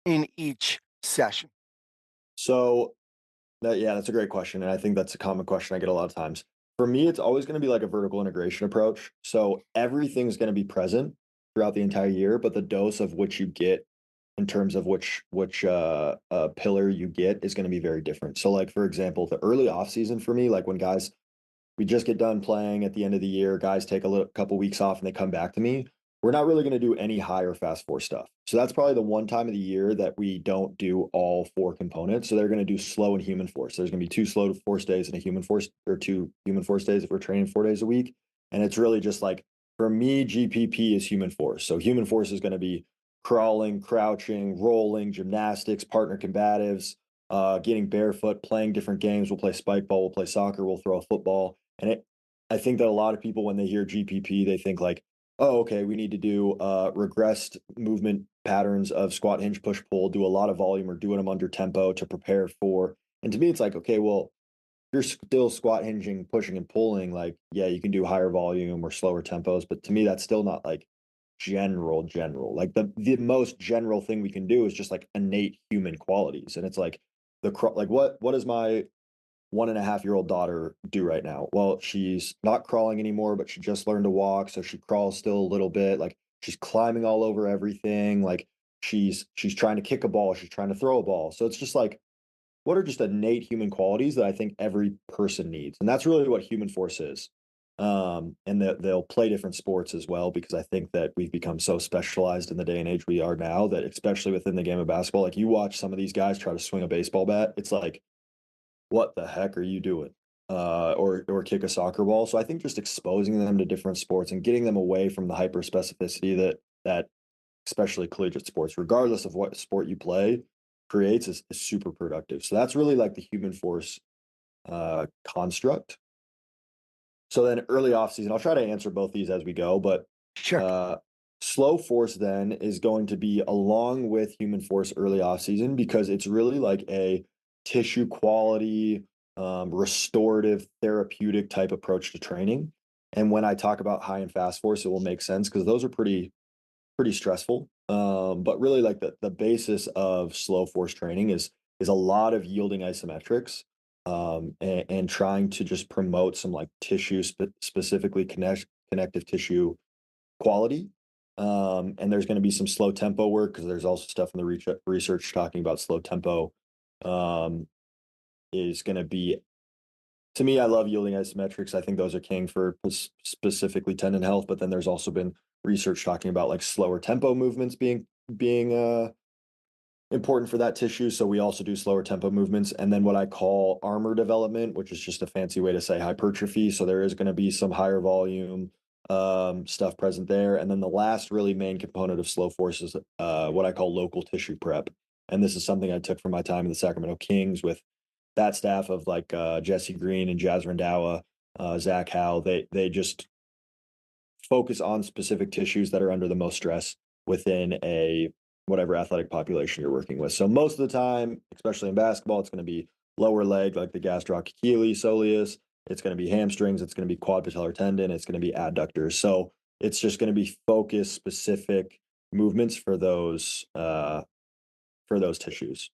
in each session? So that's a great question. And I think that's a common question I get a lot of times. For me, it's always going to be like a vertical integration approach. So everything's going to be present throughout the entire year, but the dose of which you get in terms of which pillar you get is going to be very different. So like, for example, the early off season for me, like when guys we just get done playing at the end of the year. Guys take a couple weeks off and they come back to me. We're not really going to do any high or fast force stuff. So that's probably the one time of the year that we don't do all 4 components. So they're going to do slow and human force. There's going to be 2 slow force days and a human force, or 2 human force days if we're training 4 days a week. And it's really just like, for me, GPP is human force. So human force is going to be crawling, crouching, rolling, gymnastics, partner combatives, getting barefoot, playing different games. We'll play spike ball, we'll play soccer, we'll throw a football. And I think that a lot of people, when they hear GPP, they think like, oh, okay, we need to do regressed movement patterns of squat, hinge, push, pull, do a lot of volume or doing them under tempo to prepare for. And to me, it's like, okay, well, you're still squat, hinging, pushing, and pulling. Like, yeah, you can do higher volume or slower tempos, but to me, that's still not like general. Like the most general thing we can do is just like innate human qualities, and it's like like what does my 1.5-year-old daughter do right now? Well, she's not crawling anymore, but she just learned to walk, so she crawls still a little bit. Like she's climbing all over everything. Like she's trying to kick a ball, she's trying to throw a ball. So it's just like, what are just innate human qualities that I think every person needs, and that's really what human force is. And that they'll play different sports as well, because I think that we've become so specialized in the day and age we are now, that especially within the game of basketball, like you watch some of these guys try to swing a baseball bat, it's like, what the heck are you doing? Or kick a soccer ball. So I think just exposing them to different sports and getting them away from the hyper specificity that especially collegiate sports, regardless of what sport you play, creates is super productive. So that's really like the human force construct. So then early off season, I'll try to answer both these as we go, but Sure. uh, slow force then is going to be along with human force early off season, because it's really like a tissue quality, restorative, therapeutic type approach to training. And when I talk about high and fast force, it will make sense because those are pretty stressful. But really, like the basis of slow force training is a lot of yielding isometrics, and trying to just promote some like tissue specifically connective tissue quality. And there's going to be some slow tempo work, because there's also stuff in the research talking about slow tempo. Um, is going to be, to me, I love yielding isometrics. I think those are king for specifically tendon health. But then there's also been research talking about like slower tempo movements being important for that tissue. So we also do slower tempo movements, and then what I call armor development, which is just a fancy way to say hypertrophy. So there is going to be some higher volume stuff present there. And then the last really main component of slow force is what I call local tissue prep. And this is something I took from my time in the Sacramento Kings with that staff of like Jesse Green and Jazz Rendawa, Zach Howe. They just focus on specific tissues that are under the most stress within a whatever athletic population you're working with. So most of the time, especially in basketball, it's going to be lower leg, like the gastroc Achilles, soleus. It's going to be hamstrings. It's going to be quad patellar tendon. It's going to be adductors. So it's just going to be focused specific movements for those tissues.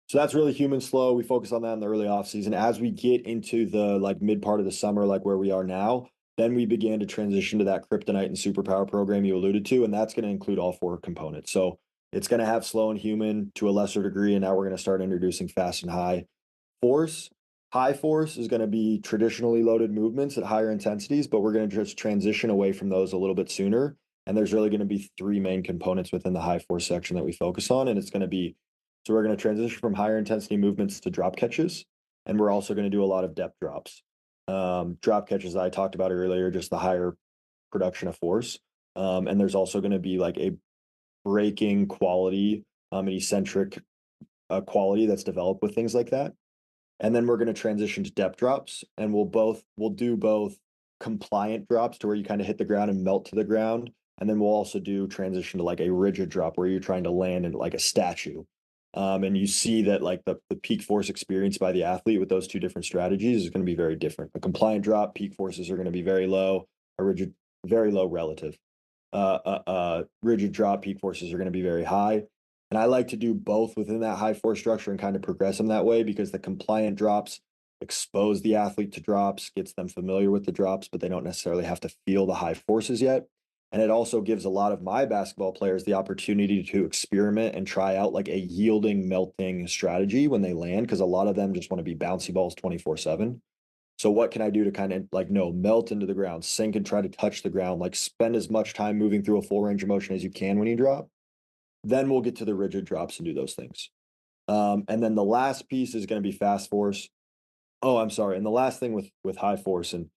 So that's really human slow. We focus on that in the early off season. As we get into the like mid part of the summer, like where we are now, then we began to transition to that kryptonite and superpower program you alluded to, and that's going to include all 4 components. So it's going to have slow and human to a lesser degree, and now we're going to start introducing fast and high force. High force is going to be traditionally loaded movements at higher intensities, but we're going to just transition away from those a little bit sooner. And there's really going to be 3 main components within the high force section that we focus on, and it's going to be, so we're going to transition from higher intensity movements to drop catches, and we're also going to do a lot of depth drops. Drop catches I talked about earlier, just the higher production of force. And there's also going to be like a braking quality, an eccentric quality that's developed with things like that. And then we're going to transition to depth drops, and we'll do both compliant drops to where you kind of hit the ground and melt to the ground. And then we'll also do transition to like a rigid drop where you're trying to land in like a statue. And you see that like the peak force experience by the athlete with those two different strategies is going to be very different. A compliant drop, peak forces are going to be very low, a rigid, very low relative. Rigid drop, peak forces are going to be very high. And I like to do both within that high force structure and kind of progress them that way, because the compliant drops expose the athlete to drops, gets them familiar with the drops, but they don't necessarily have to feel the high forces yet. And it also gives a lot of my basketball players the opportunity to experiment and try out like a yielding, melting strategy when they land, because a lot of them just want to be bouncy balls 24/7. So what can I do to kind of like, no, melt into the ground, sink and try to touch the ground, like spend as much time moving through a full range of motion as you can when you drop. Then we'll get to the rigid drops and do those things. And then the last piece is going to be fast force. Oh, I'm sorry. And the last thing with high force, and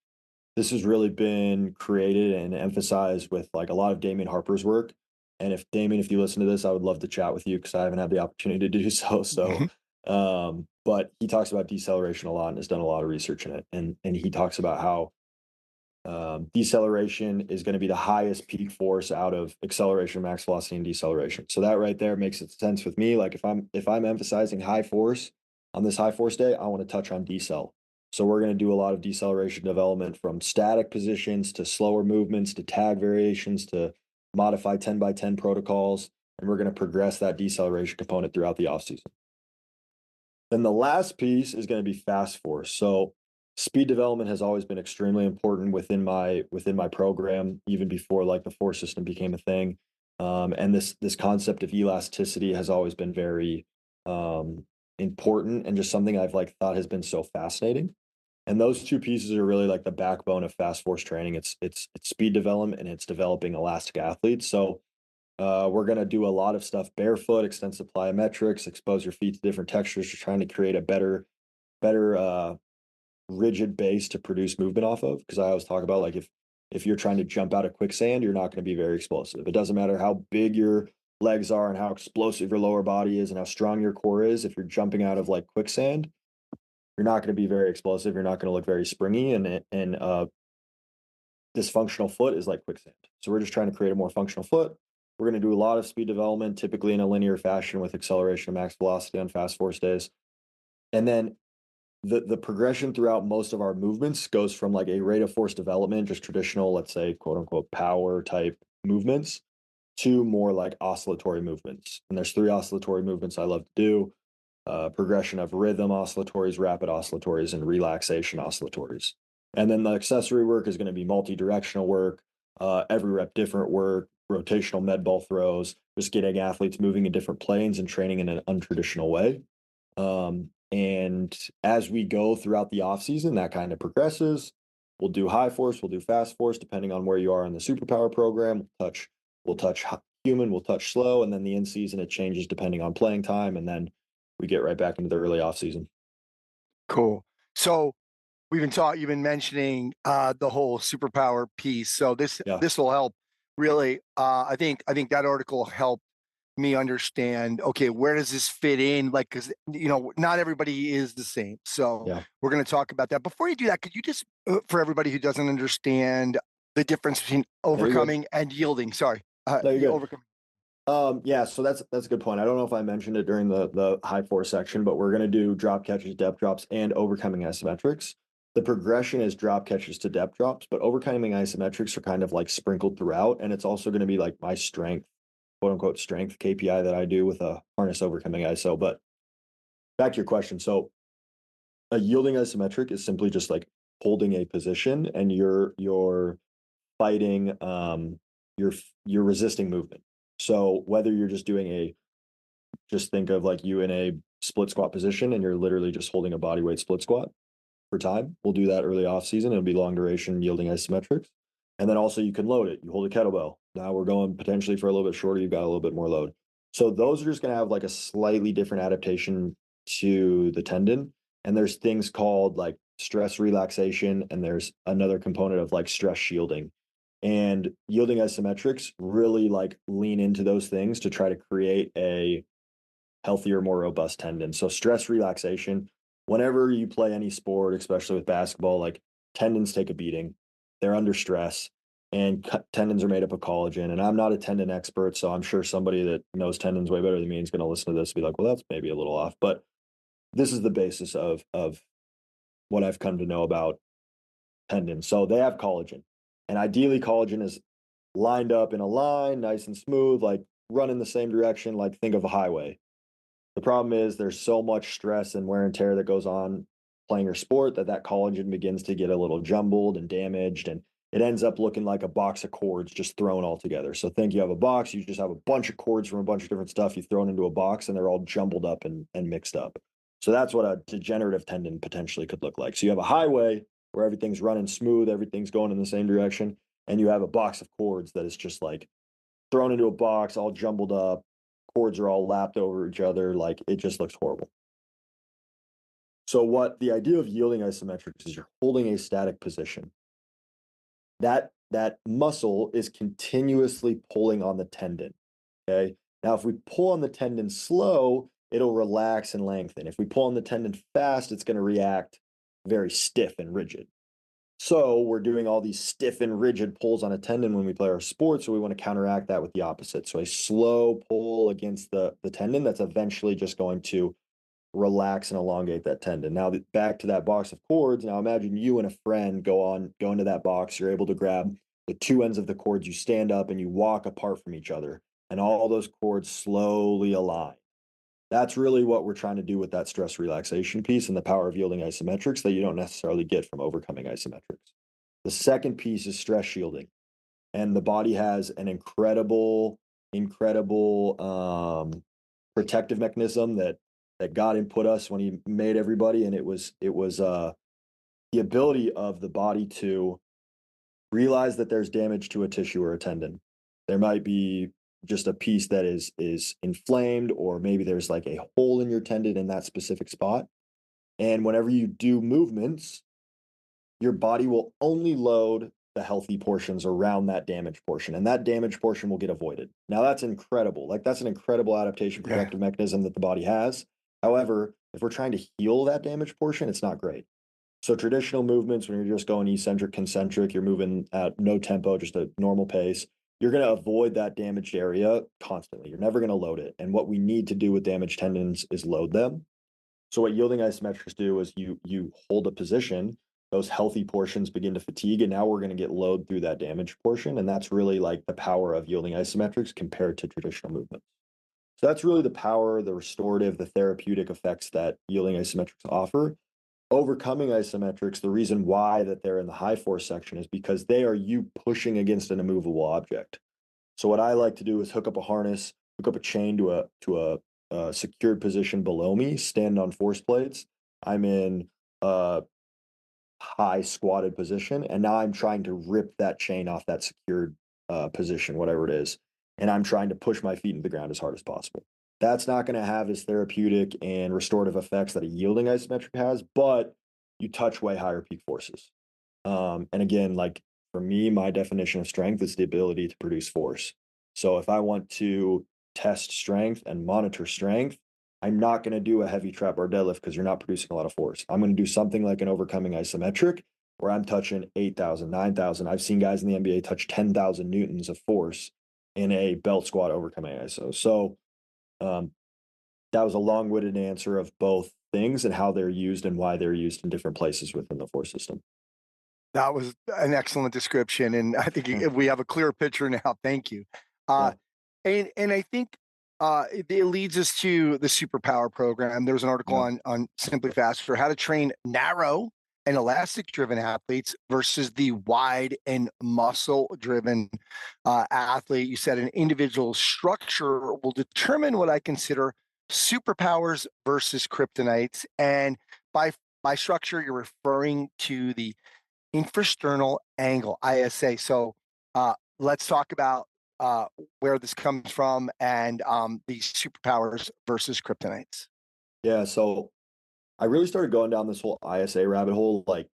this has really been created and emphasized with like a lot of Damian Harper's work. And if Damian, if you listen to this, I would love to chat with you because I haven't had the opportunity to do so. So, Mhm. but he talks about deceleration a lot and has done a lot of research in it. And he talks about how deceleration is going to be the highest peak force out of acceleration, max velocity, and deceleration. So that right there makes it sense with me. Like if I'm emphasizing high force on this high force day, I want to touch on decel. So we're going to do a lot of deceleration development from static positions to slower movements to tag variations to modify 10 by 10 protocols. And we're going to progress that deceleration component throughout the offseason. Then the last piece is going to be fast force. So speed development has always been extremely important within my program, even before like the force system became a thing. And this concept of elasticity has always been very important, and just something I've like thought has been so fascinating. And those two pieces are really like the backbone of fast force training. It's speed development and it's developing elastic athletes. So we're going to do a lot of stuff barefoot, extensive plyometrics, expose your feet to different textures. You're trying to create a better rigid base to produce movement off of. Because I always talk about like if you're trying to jump out of quicksand, you're not going to be very explosive. It doesn't matter how big your legs are and how explosive your lower body is and how strong your core is. If you're jumping out of like quicksand, you're not going to be very explosive. You're not going to look very springy, and dysfunctional foot is like quicksand. So we're just trying to create a more functional foot. We're going to do a lot of speed development, typically in a linear fashion with acceleration and max velocity on fast force days. And then the progression throughout most of our movements goes from like a rate of force development, just traditional, let's say, quote unquote, power type movements, to more like oscillatory movements. And there's 3 oscillatory movements I love to do. Progression of rhythm oscillatories, rapid oscillatories, and relaxation oscillatories. And then the accessory work is going to be multi-directional work, every rep different work, rotational med ball throws, just getting athletes moving in different planes and training in an untraditional way. And as we go throughout the off season, that kind of progresses. We'll do high force, we'll do fast force, depending on where you are in the superpower program. We'll touch human, we'll touch slow, and then the in season it changes depending on playing time, and then we get right back into the early off season. Cool. So you've been mentioning the whole superpower piece. So Yeah. this will help really. I think that article helped me understand, okay, where does this fit in? Like, because not everybody is the same. So Yeah. we're going to talk about that. Before you do that, could you just, for everybody who doesn't understand the difference between No, you're good. overcoming and yielding? Sorry, No, you're good. overcoming. Yeah, so that's a good point. I don't know if I mentioned it during the high force section, but we're going to do drop catches, depth drops, and overcoming isometrics. The progression is drop catches to depth drops, but overcoming isometrics are kind of like sprinkled throughout, and it's also going to be like my strength, quote unquote, strength KPI that I do with a harness overcoming ISO. But back to your question. So a yielding isometric is simply just like holding a position and you're fighting you're resisting movement. So whether you're just doing just think of like you in a split squat position and you're literally just holding a body weight split squat for time. We'll do that early off season. It'll be long duration yielding isometrics. And then also you can load it. You hold a kettlebell. Now we're going potentially for a little bit shorter. You've got a little bit more load. So those are just going to have like a slightly different adaptation to the tendon. And there's things called like stress relaxation, and there's another component of like stress shielding. And yielding isometrics really like lean into those things to try to create a healthier, more robust tendon. So stress relaxation, whenever you play any sport, especially with basketball, like tendons take a beating. They're under stress, and tendons are made up of collagen. And I'm not a tendon expert, so I'm sure somebody that knows tendons way better than me is going to listen to this and be like, well, that's maybe a little off. But this is the basis of what I've come to know about tendons. So they have collagen, and ideally collagen is lined up in a line, nice and smooth, like run in the same direction, like think of a highway. The problem is there's so much stress and wear and tear that goes on playing your sport that collagen begins to get a little jumbled and damaged, and it ends up looking like a box of cords just thrown all together. So think you have a box, you just have a bunch of cords from a bunch of different stuff you thrown into a box, and they're all jumbled up and mixed up. So that's what a degenerative tendon potentially could look like. So you have a highway where everything's running smooth, everything's going in the same direction, and you have a box of cords that is just like thrown into a box, all jumbled up. Cords are all lapped over each other. Like it just looks horrible. So what the idea of yielding isometrics is, you're holding a static position. That muscle is continuously pulling on the tendon. Okay. Now, if we pull on the tendon slow, it'll relax and lengthen. If we pull on the tendon fast, it's going to react very stiff and rigid. So we're doing all these stiff and rigid pulls on a tendon when we play our sport. So we want to counteract that with the opposite. So a slow pull against the tendon that's eventually just going to relax and elongate that tendon. Now back to that box of cords. Now imagine you and a friend go into that box. You're able to grab the two ends of the cords. You stand up and you walk apart from each other, and all those cords slowly align. That's really what we're trying to do with that stress relaxation piece and the power of yielding isometrics that you don't necessarily get from overcoming isometrics. The second piece is stress shielding. And the body has an incredible protective mechanism that God input us when he made everybody. And it was the ability of the body to realize that there's damage to a tissue or a tendon. There might be just a piece that is inflamed, or maybe there's like a hole in your tendon in that specific spot. And whenever you do movements, your body will only load the healthy portions around that damaged portion, and that damaged portion will get avoided. Now that's incredible. Like that's an incredible adaptation protective mechanism that the body has. However, if we're trying to heal that damaged portion, it's not great. So traditional movements, when you're just going eccentric, concentric, you're moving at no tempo, just a normal pace, you're going to avoid that damaged area constantly. You're never going to load it. And what we need to do with damaged tendons is load them. So what yielding isometrics do is you hold a position, those healthy portions begin to fatigue, and now we're going to get load through that damaged portion. And that's really like the power of yielding isometrics compared to traditional movements. So that's really the power, the restorative, the therapeutic effects that yielding isometrics offer. Overcoming isometrics, the reason why that they're in the high force section is because they are you pushing against an immovable object. So what I like to do is hook up a harness, hook up a chain to a secured position below me, stand on force plates. I'm in a high squatted position, and now I'm trying to rip that chain off that secured position, whatever it is, and I'm trying to push my feet into the ground as hard as possible. That's not going to have as therapeutic and restorative effects that a yielding isometric has, but you touch way higher peak forces. And again, like for me, my definition of strength is the ability to produce force. So if I want to test strength and monitor strength, I'm not going to do a heavy trap bar deadlift because you're not producing a lot of force. I'm going to do something like an overcoming isometric where I'm touching 8,000, 9,000. I've seen guys in the NBA touch 10,000 newtons of force in a belt squat overcoming ISO. So that was a long-winded answer of both things and how they're used and why they're used in different places within the force system. That was an excellent description, and I think we have a clearer picture now. Thank you. And I think it leads us to the Superpower program. There was an article on Simply Faster, how to train narrow and elastic-driven athletes versus the wide and muscle-driven athlete. You said an individual structure will determine what I consider superpowers versus kryptonites. And by structure, you're referring to the infrasternal angle, ISA. So let's talk about where this comes from and these superpowers versus kryptonites. Yeah, so I really started going down this whole ISA rabbit hole like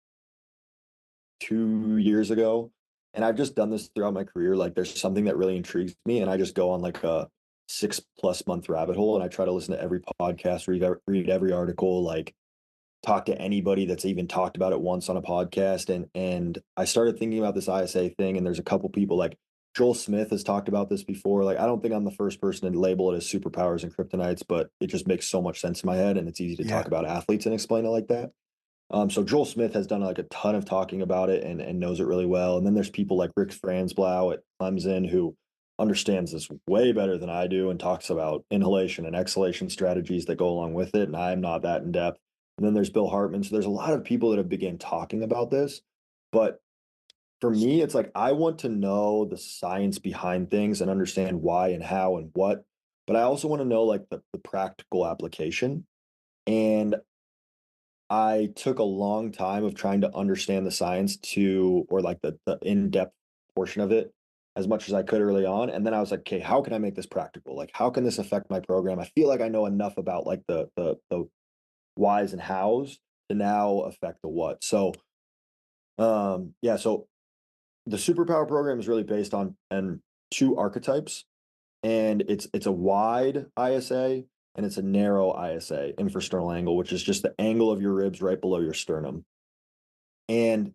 2 years ago. And I've just done this throughout my career. Like there's something that really intrigues me, and I just go on like a 6+ month rabbit hole, and I try to listen to every podcast, read every article, like talked to anybody that's even talked about it once on a podcast. And I started thinking about this ISA thing, and there's a couple people like Joel Smith has talked about this before. Like, I don't think I'm the first person to label it as superpowers and kryptonites, but it just makes so much sense in my head, and it's easy to talk about athletes and explain it like that. So Joel Smith has done like a ton of talking about it and knows it really well. And then there's people like Rick Franzblau at Clemson who understands this way better than I do and talks about inhalation and exhalation strategies that go along with it. And I'm not that in depth. And then there's Bill Hartman. So there's a lot of people that have begun talking about this. But for me, it's like I want to know the science behind things and understand why and how and what. But I also want to know like the practical application. And I took a long time of trying to understand the science or like the in-depth portion of it as much as I could early on. And then I was like, okay, how can I make this practical? Like, how can this affect my program? I feel like I know enough about like the whys and hows to now affect the what. So yeah, so the superpower program is really based on two archetypes, and it's a wide ISA and it's a narrow ISA, infrasternal angle, which is just the angle of your ribs right below your sternum. And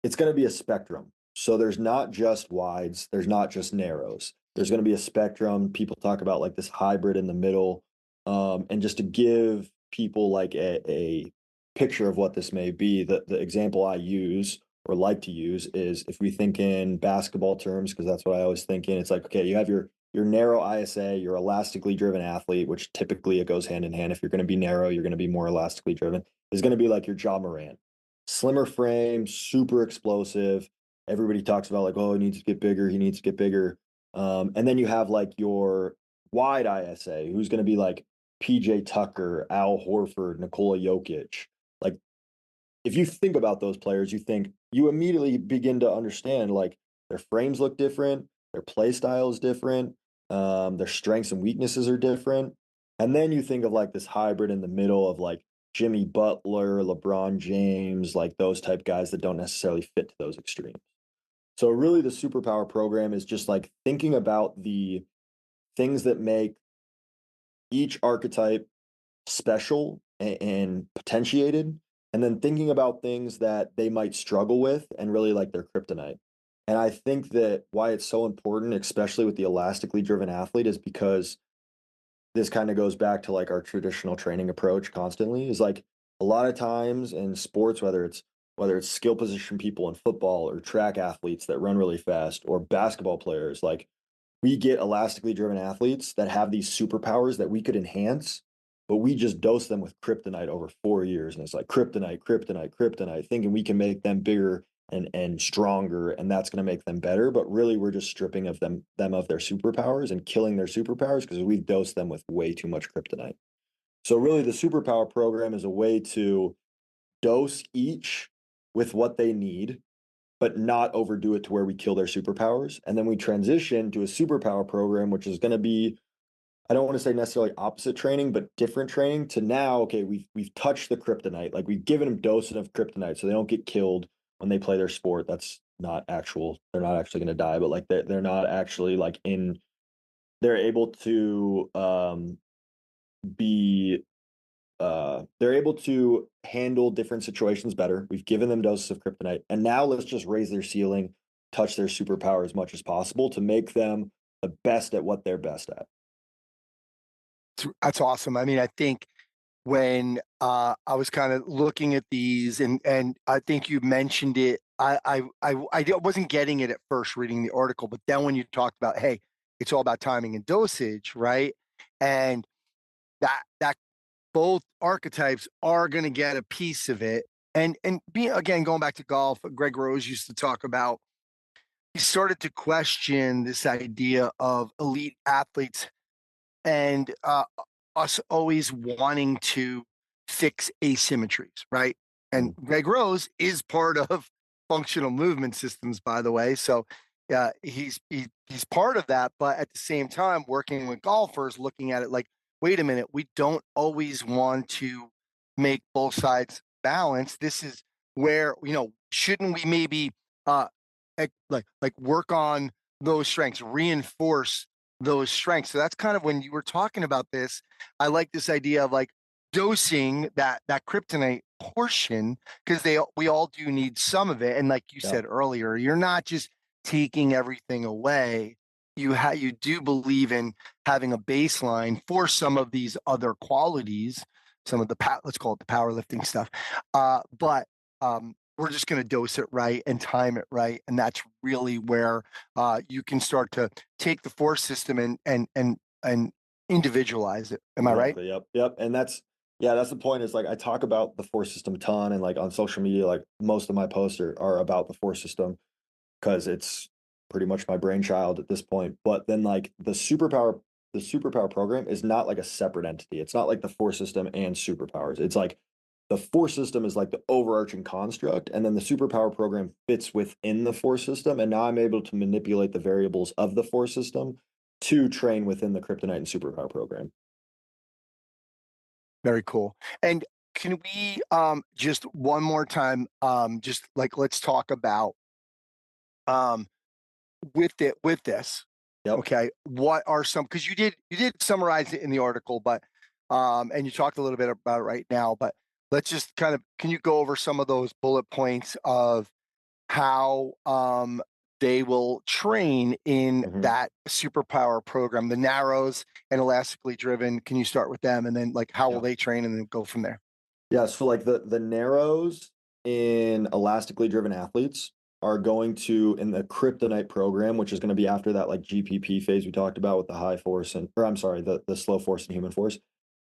it's going to be a spectrum. So there's not just wides, there's not just narrows. There's going to be a spectrum. People talk about like this hybrid in the middle. And just to give people like a picture of what this may be, the example I use or like to use is if we think in basketball terms, because that's what I always think in, it's like, okay, you have your narrow ISA, your elastically driven athlete, which typically it goes hand in hand. If you're going to be narrow, you're going to be more elastically driven, is going to be like your Ja Morant. Slimmer frame, super explosive. Everybody talks about like, oh, he needs to get bigger. He needs to get bigger. And then you have like your wide ISA, who's going to be like PJ Tucker, Al Horford, Nikola Jokic. Like, if you think about those players, you immediately begin to understand like their frames look different, their play style is different, their strengths and weaknesses are different. And then you think of like this hybrid in the middle of like Jimmy Butler, LeBron James, like those type guys that don't necessarily fit to those extremes. So really the superpower program is just like thinking about the things that make each archetype special and potentiated, and then thinking about things that they might struggle with and really like their kryptonite. And I think that why it's so important, especially with the elastically driven athlete, is because this kind of goes back to like our traditional training approach constantly, is like a lot of times in sports, whether it's skill position people in football or track athletes that run really fast or basketball players, like we get elastically driven athletes that have these superpowers that we could enhance, but we just dose them with kryptonite over 4 years. And it's like kryptonite, kryptonite, kryptonite, thinking we can make them bigger and stronger, and that's going to make them better. But really, we're just stripping of them of their superpowers and killing their superpowers because we've dosed them with way too much kryptonite. So really, the superpower program is a way to dose each with what they need, but not overdo it to where we kill their superpowers. And then we transition to a superpower program, which is going to be, I don't want to say necessarily opposite training, but different training to now, okay, we've touched the kryptonite. Like we've given them doses of kryptonite so they don't get killed when they play their sport. That's not actual. They're not actually going to die, but like they're not actually like they're able to be they're able to handle different situations better. We've given them doses of kryptonite, and now let's just raise their ceiling, touch their superpower as much as possible to make them the best at what they're best at. That's awesome. I mean, I think when I was kind of looking at these, and I think you mentioned it, I wasn't getting it at first reading the article, but then when you talked about, hey, it's all about timing and dosage, right? And that both archetypes are going to get a piece of it. And again, going back to golf, Greg Rose used to talk about, he started to question this idea of elite athletes and us always wanting to fix asymmetries, right? And Greg Rose is part of functional movement systems, by the way. So he's part of that, but at the same time, working with golfers, looking at it like, wait a minute, we don't always want to make both sides balance. This is where, shouldn't we maybe like work on those strengths, reinforce those strengths. So that's kind of when you were talking about this, I like this idea of like dosing that kryptonite portion, because we all do need some of it. And like you said earlier, you're not just taking everything away. You do believe in having a baseline for some of these other qualities, some of the let's call it the powerlifting stuff. But we're just going to dose it right and time it right, and that's really where you can start to take the force system and individualize it. Am I right? Yep. And that's the point. Is like I talk about the force system a ton, and like on social media, like most of my posts are about the force system because it's pretty much my brainchild at this point. But then like the superpower program is not like a separate entity. It's not like the force system and superpowers. It's like the force system is like the overarching construct, and then the superpower program fits within the force system. And now I'm able to manipulate the variables of the force system to train within the kryptonite and superpower program. Very cool. And can we just one more time, just like let's talk about with this. Yep. Okay. What are some, because you did summarize it in the article, but and you talked a little bit about it right now, but let's just kind of, can you go over some of those bullet points of how they will train in that superpower program, the narrows and elastically driven? Can you start with them, and then like how will they train, and then go from there? Yeah, so like the narrows in elastically driven athletes are going to, in the kryptonite program, which is going to be after that like GPP phase we talked about with the high force or I'm sorry, the slow force and human force,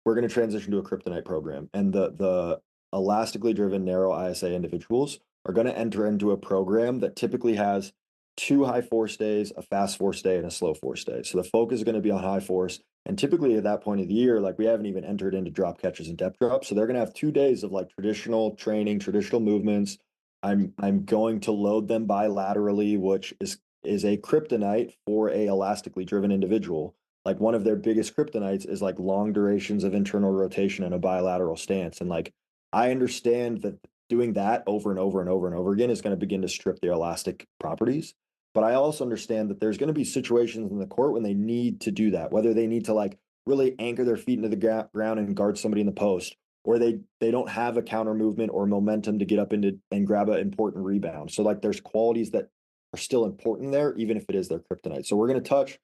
we're going to transition to a kryptonite program. And the elastically driven narrow ISA individuals are going to enter into a program that typically has 2 high force days, a fast force day, and a slow force day. So the focus is going to be on high force. And typically at that point of the year, like we haven't even entered into drop catches and depth drops. So they're going to have 2 days of like traditional training, traditional movements. I'm going to load them bilaterally, which is a kryptonite for a elastically driven individual. Like one of their biggest kryptonites is like long durations of internal rotation and a bilateral stance. And like I understand that doing that over and over and over and over again is going to begin to strip their elastic properties. But I also understand that there's going to be situations in the court when they need to do that, whether they need to like really anchor their feet into the ground and guard somebody in the post, or they don't have a counter movement or momentum to get up into and grab an important rebound. So like there's qualities that are still important there, even if it is their kryptonite. So we're going to touch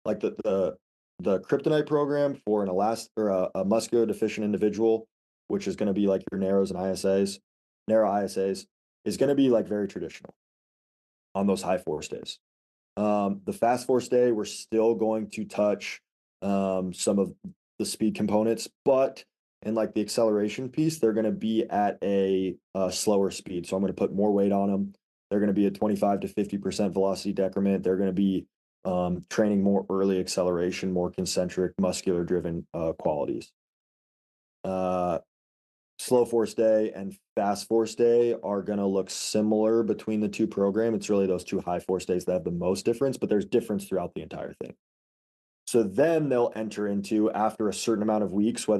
like the kryptonite program for a muscular deficient individual, which is going to be like your narrow ISAs, is going to be like very traditional on those high force days. The fast force day, we're still going to touch some of the speed components, but in like the acceleration piece, they're going to be at a slower speed. So I'm going to put more weight on them. They're going to be at 25 to 50% velocity decrement. They're going to be training more early acceleration, more concentric, muscular driven qualities. Slow force day and fast force day are going to look similar between the two programs. It's really those 2 high force days that have the most difference, but there's difference throughout the entire thing. So then they'll enter into, after a certain amount of weeks, if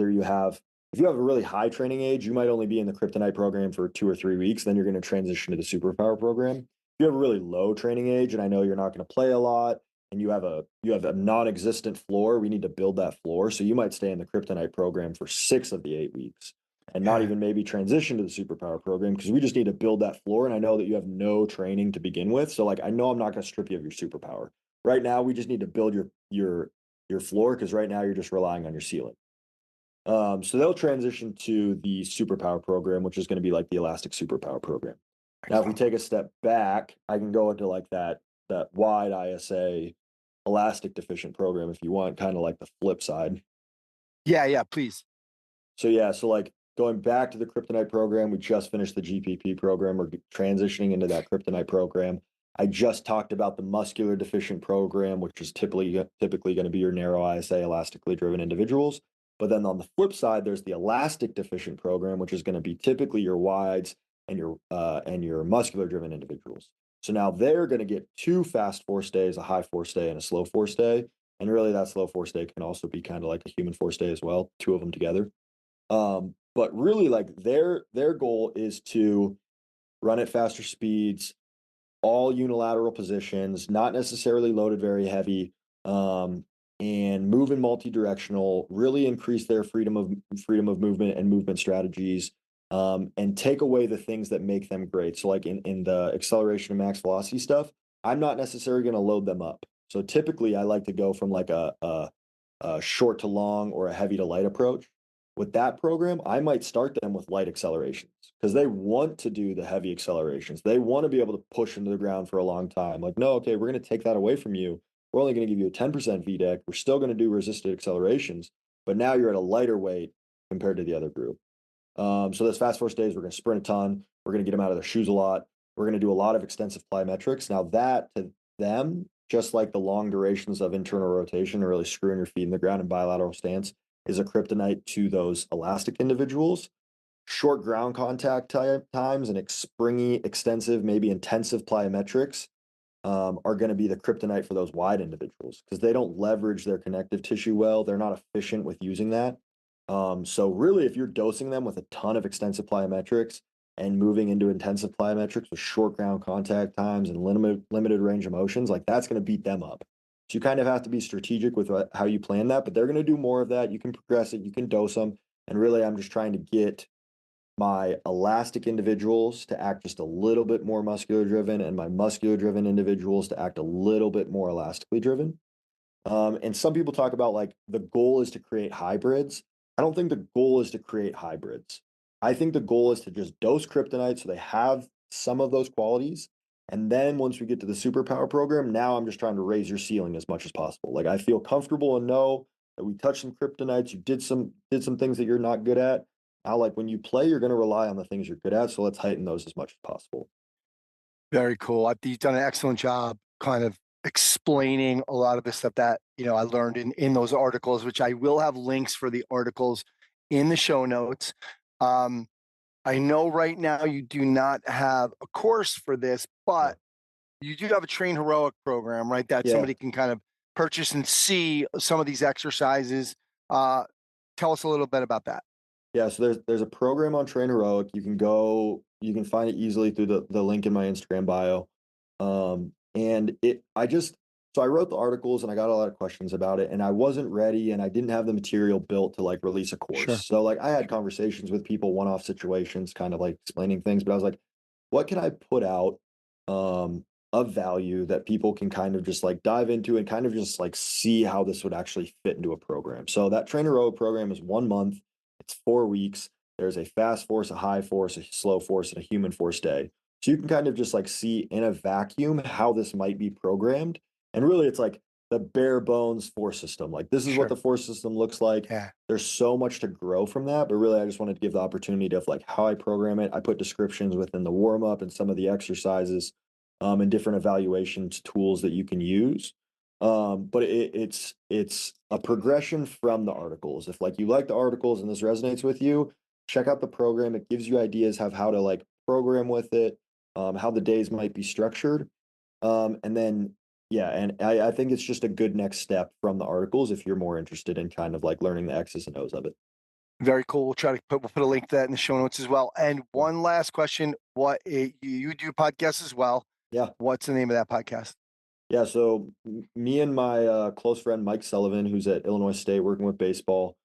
you have a really high training age, you might only be in the kryptonite program for 2 or 3 weeks. Then you're going to transition to the superpower program. If you have a really low training age, and I know you're not going to play a lot, and you have a non-existent floor, we need to build that floor. So you might stay in the kryptonite program for 6 of the 8 weeks. And not even maybe transition to the superpower program, because we just need to build that floor. And I know that you have no training to begin with. So like, I know I'm not going to strip you of your superpower. Right now, we just need to build your floor, because right now you're just relying on your ceiling. So they'll transition to the superpower program, which is going to be like the elastic superpower program. Now, if we take a step back, I can go into like that wide ISA elastic deficient program if you want, kind of like the flip side. Yeah, please. So like, going back to the kryptonite program, we just finished the GPP program. We're transitioning into that kryptonite program. I just talked about the muscular deficient program, which is typically going to be your narrow ISA elastically driven individuals. But then on the flip side, there's the elastic deficient program, which is going to be typically your wides and your muscular driven individuals. So now they're going to get 2 fast force days, a high force day, and a slow force day. And really, that slow force day can also be kind of like a human force day as well, 2 of them together. But really, like their goal is to run at faster speeds, all unilateral positions, not necessarily loaded very heavy, and move in multi-directional, really increase their freedom of movement and movement strategies, and take away the things that make them great. So like in the acceleration and max velocity stuff, I'm not necessarily going to load them up. So typically I like to go from like a short to long or a heavy to light approach. With that program, I might start them with light accelerations because they want to do the heavy accelerations. They want to be able to push into the ground for a long time. Like, no, okay, we're going to take that away from you. We're only going to give you a 10% VDEC. We're still going to do resisted accelerations, but now you're at a lighter weight compared to the other group. So this fast force days, we're going to sprint a ton. We're going to get them out of their shoes a lot. We're going to do a lot of extensive plyometrics. Now that to them, just like the long durations of internal rotation or really screwing your feet in the ground in bilateral stance, is a kryptonite to those elastic individuals. Short ground contact times and springy, extensive, maybe intensive plyometrics are going to be the kryptonite for those wide individuals because they don't leverage their connective tissue well. They're not efficient with using that. So really, if you're dosing them with a ton of extensive plyometrics and moving into intensive plyometrics with short ground contact times and limited range of motions, like that's going to beat them up. So you kind of have to be strategic with how you plan that, but they're going to do more of that. You can progress it, you can dose them. And really, I'm just trying to get my elastic individuals to act just a little bit more muscular driven and my muscular driven individuals to act a little bit more elastically driven. And some people talk about like the goal is to create hybrids. I don't think the goal is to create hybrids. I think the goal is to just dose kryptonite so they have some of those qualities. And then once we get to the superpower program, now I'm just trying to raise your ceiling as much as possible. Like I feel comfortable and know that we touched some kryptonites, you did some things that you're not good at. Now, like when you play, you're going to rely on the things you're good at. So let's heighten those as much as possible. Very cool. I think you've done an excellent job kind of explaining a lot of the stuff that, I learned in those articles, which I will have links for the articles in the show notes. I know right now you do not have a course for this, but you do have a Train Heroic program, right? That somebody can kind of purchase and see some of these exercises. Tell us a little bit about that. Yeah, so there's a program on Train Heroic. You can find it easily through the link in my Instagram bio. And I wrote the articles and I got a lot of questions about it and I wasn't ready and I didn't have the material built to like release a course. Sure. So like I had conversations with people, one-off situations, kind of like explaining things, but I was like, what can I put out of value that people can kind of just like dive into and kind of just like see how this would actually fit into a program. So that Train Heroic program is 1 month. It's 4 weeks. There's a fast force, a high force, a slow force, and a human force day. So you can kind of just like see in a vacuum how this might be programmed. And really it's like the bare bones force system. Like this is what the force system looks like. Yeah. There's so much to grow from that, but really I just wanted to give the opportunity of like how I program it. I put descriptions within the warm up and some of the exercises and different evaluations tools that you can use. But it's a progression from the articles. If like you like the articles and this resonates with you, check out the program. It gives you ideas of how to like program with it, how the days might be structured. And then, and I think it's just a good next step from the articles if you're more interested in kind of like learning the X's and O's of it. Very cool. We'll put a link to that in the show notes as well. And one last question: you do podcasts as well? Yeah. What's the name of that podcast? Yeah, so me and my close friend Mike Sullivan, who's at Illinois State working with baseball,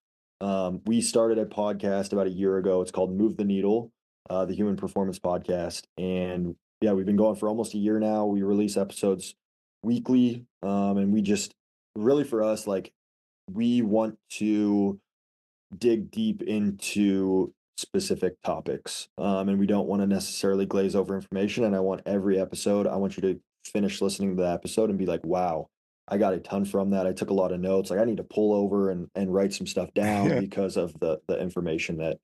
we started a podcast about a year ago. It's called Move the Needle, the Human Performance Podcast. And yeah, we've been going for almost a year now. We release episodes weekly. And we just really for us, like we want to dig deep into specific topics. And we don't want to necessarily glaze over information. And I want every episode, I want you to finish listening to the episode and be like, wow, I got a ton from that. I took a lot of notes. Like I need to pull over and write some stuff down because of the information that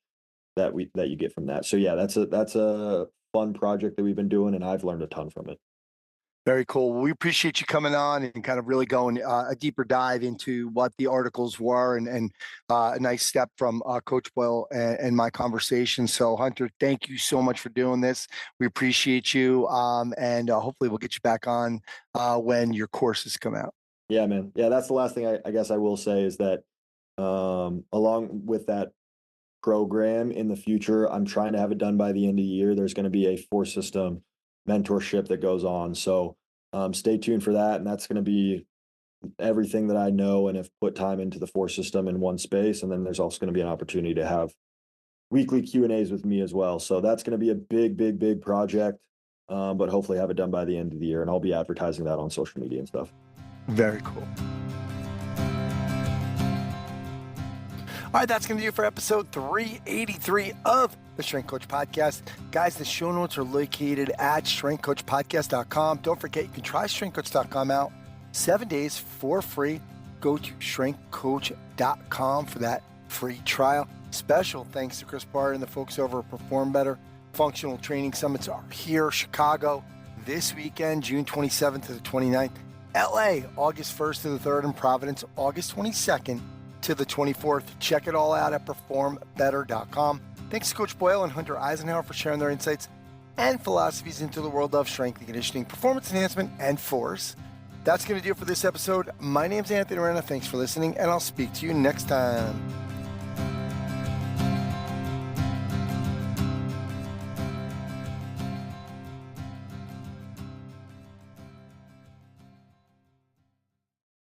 you get from that. So yeah, that's a fun project that we've been doing and I've learned a ton from it. Very cool. Well, we appreciate you coming on and kind of really going a deeper dive into what the articles were and a nice step from Coach Boyle and my conversation. So Hunter, thank you so much for doing this. We appreciate you. And hopefully we'll get you back on when your courses come out. Yeah, man. Yeah, that's the last thing I guess I will say is that along with that program in the future, I'm trying to have it done by the end of the year. There's going to be a force system mentorship that goes on. So stay tuned for that. And that's going to be everything that I know and have put time into the Force system in one space. And then there's also going to be an opportunity to have weekly Q&As with me as well. So that's going to be a big project, but hopefully have it done by the end of the year. And I'll be advertising that on social media and stuff. Very cool. All right, that's going to do it for episode 383 of the Strength Coach Podcast. Guys, the show notes are located at strengthcoachpodcast.com. Don't forget, you can try strengthcoach.com out 7 days for free. Go to strengthcoach.com for that free trial. Special thanks to Chris Barr and the folks over at Perform Better. Functional Training Summits are here. Chicago this weekend, June 27th to the 29th. LA, August 1st to the 3rd, and Providence, August 22nd to the 24th. Check it all out at performbetter.com. Thanks to Coach Boyle and Hunter Eisenhower for sharing their insights and philosophies into the world of strength and conditioning, performance enhancement, and force. That's going to do it for this episode. My name's Anthony Arena. Thanks for listening, and I'll speak to you next time.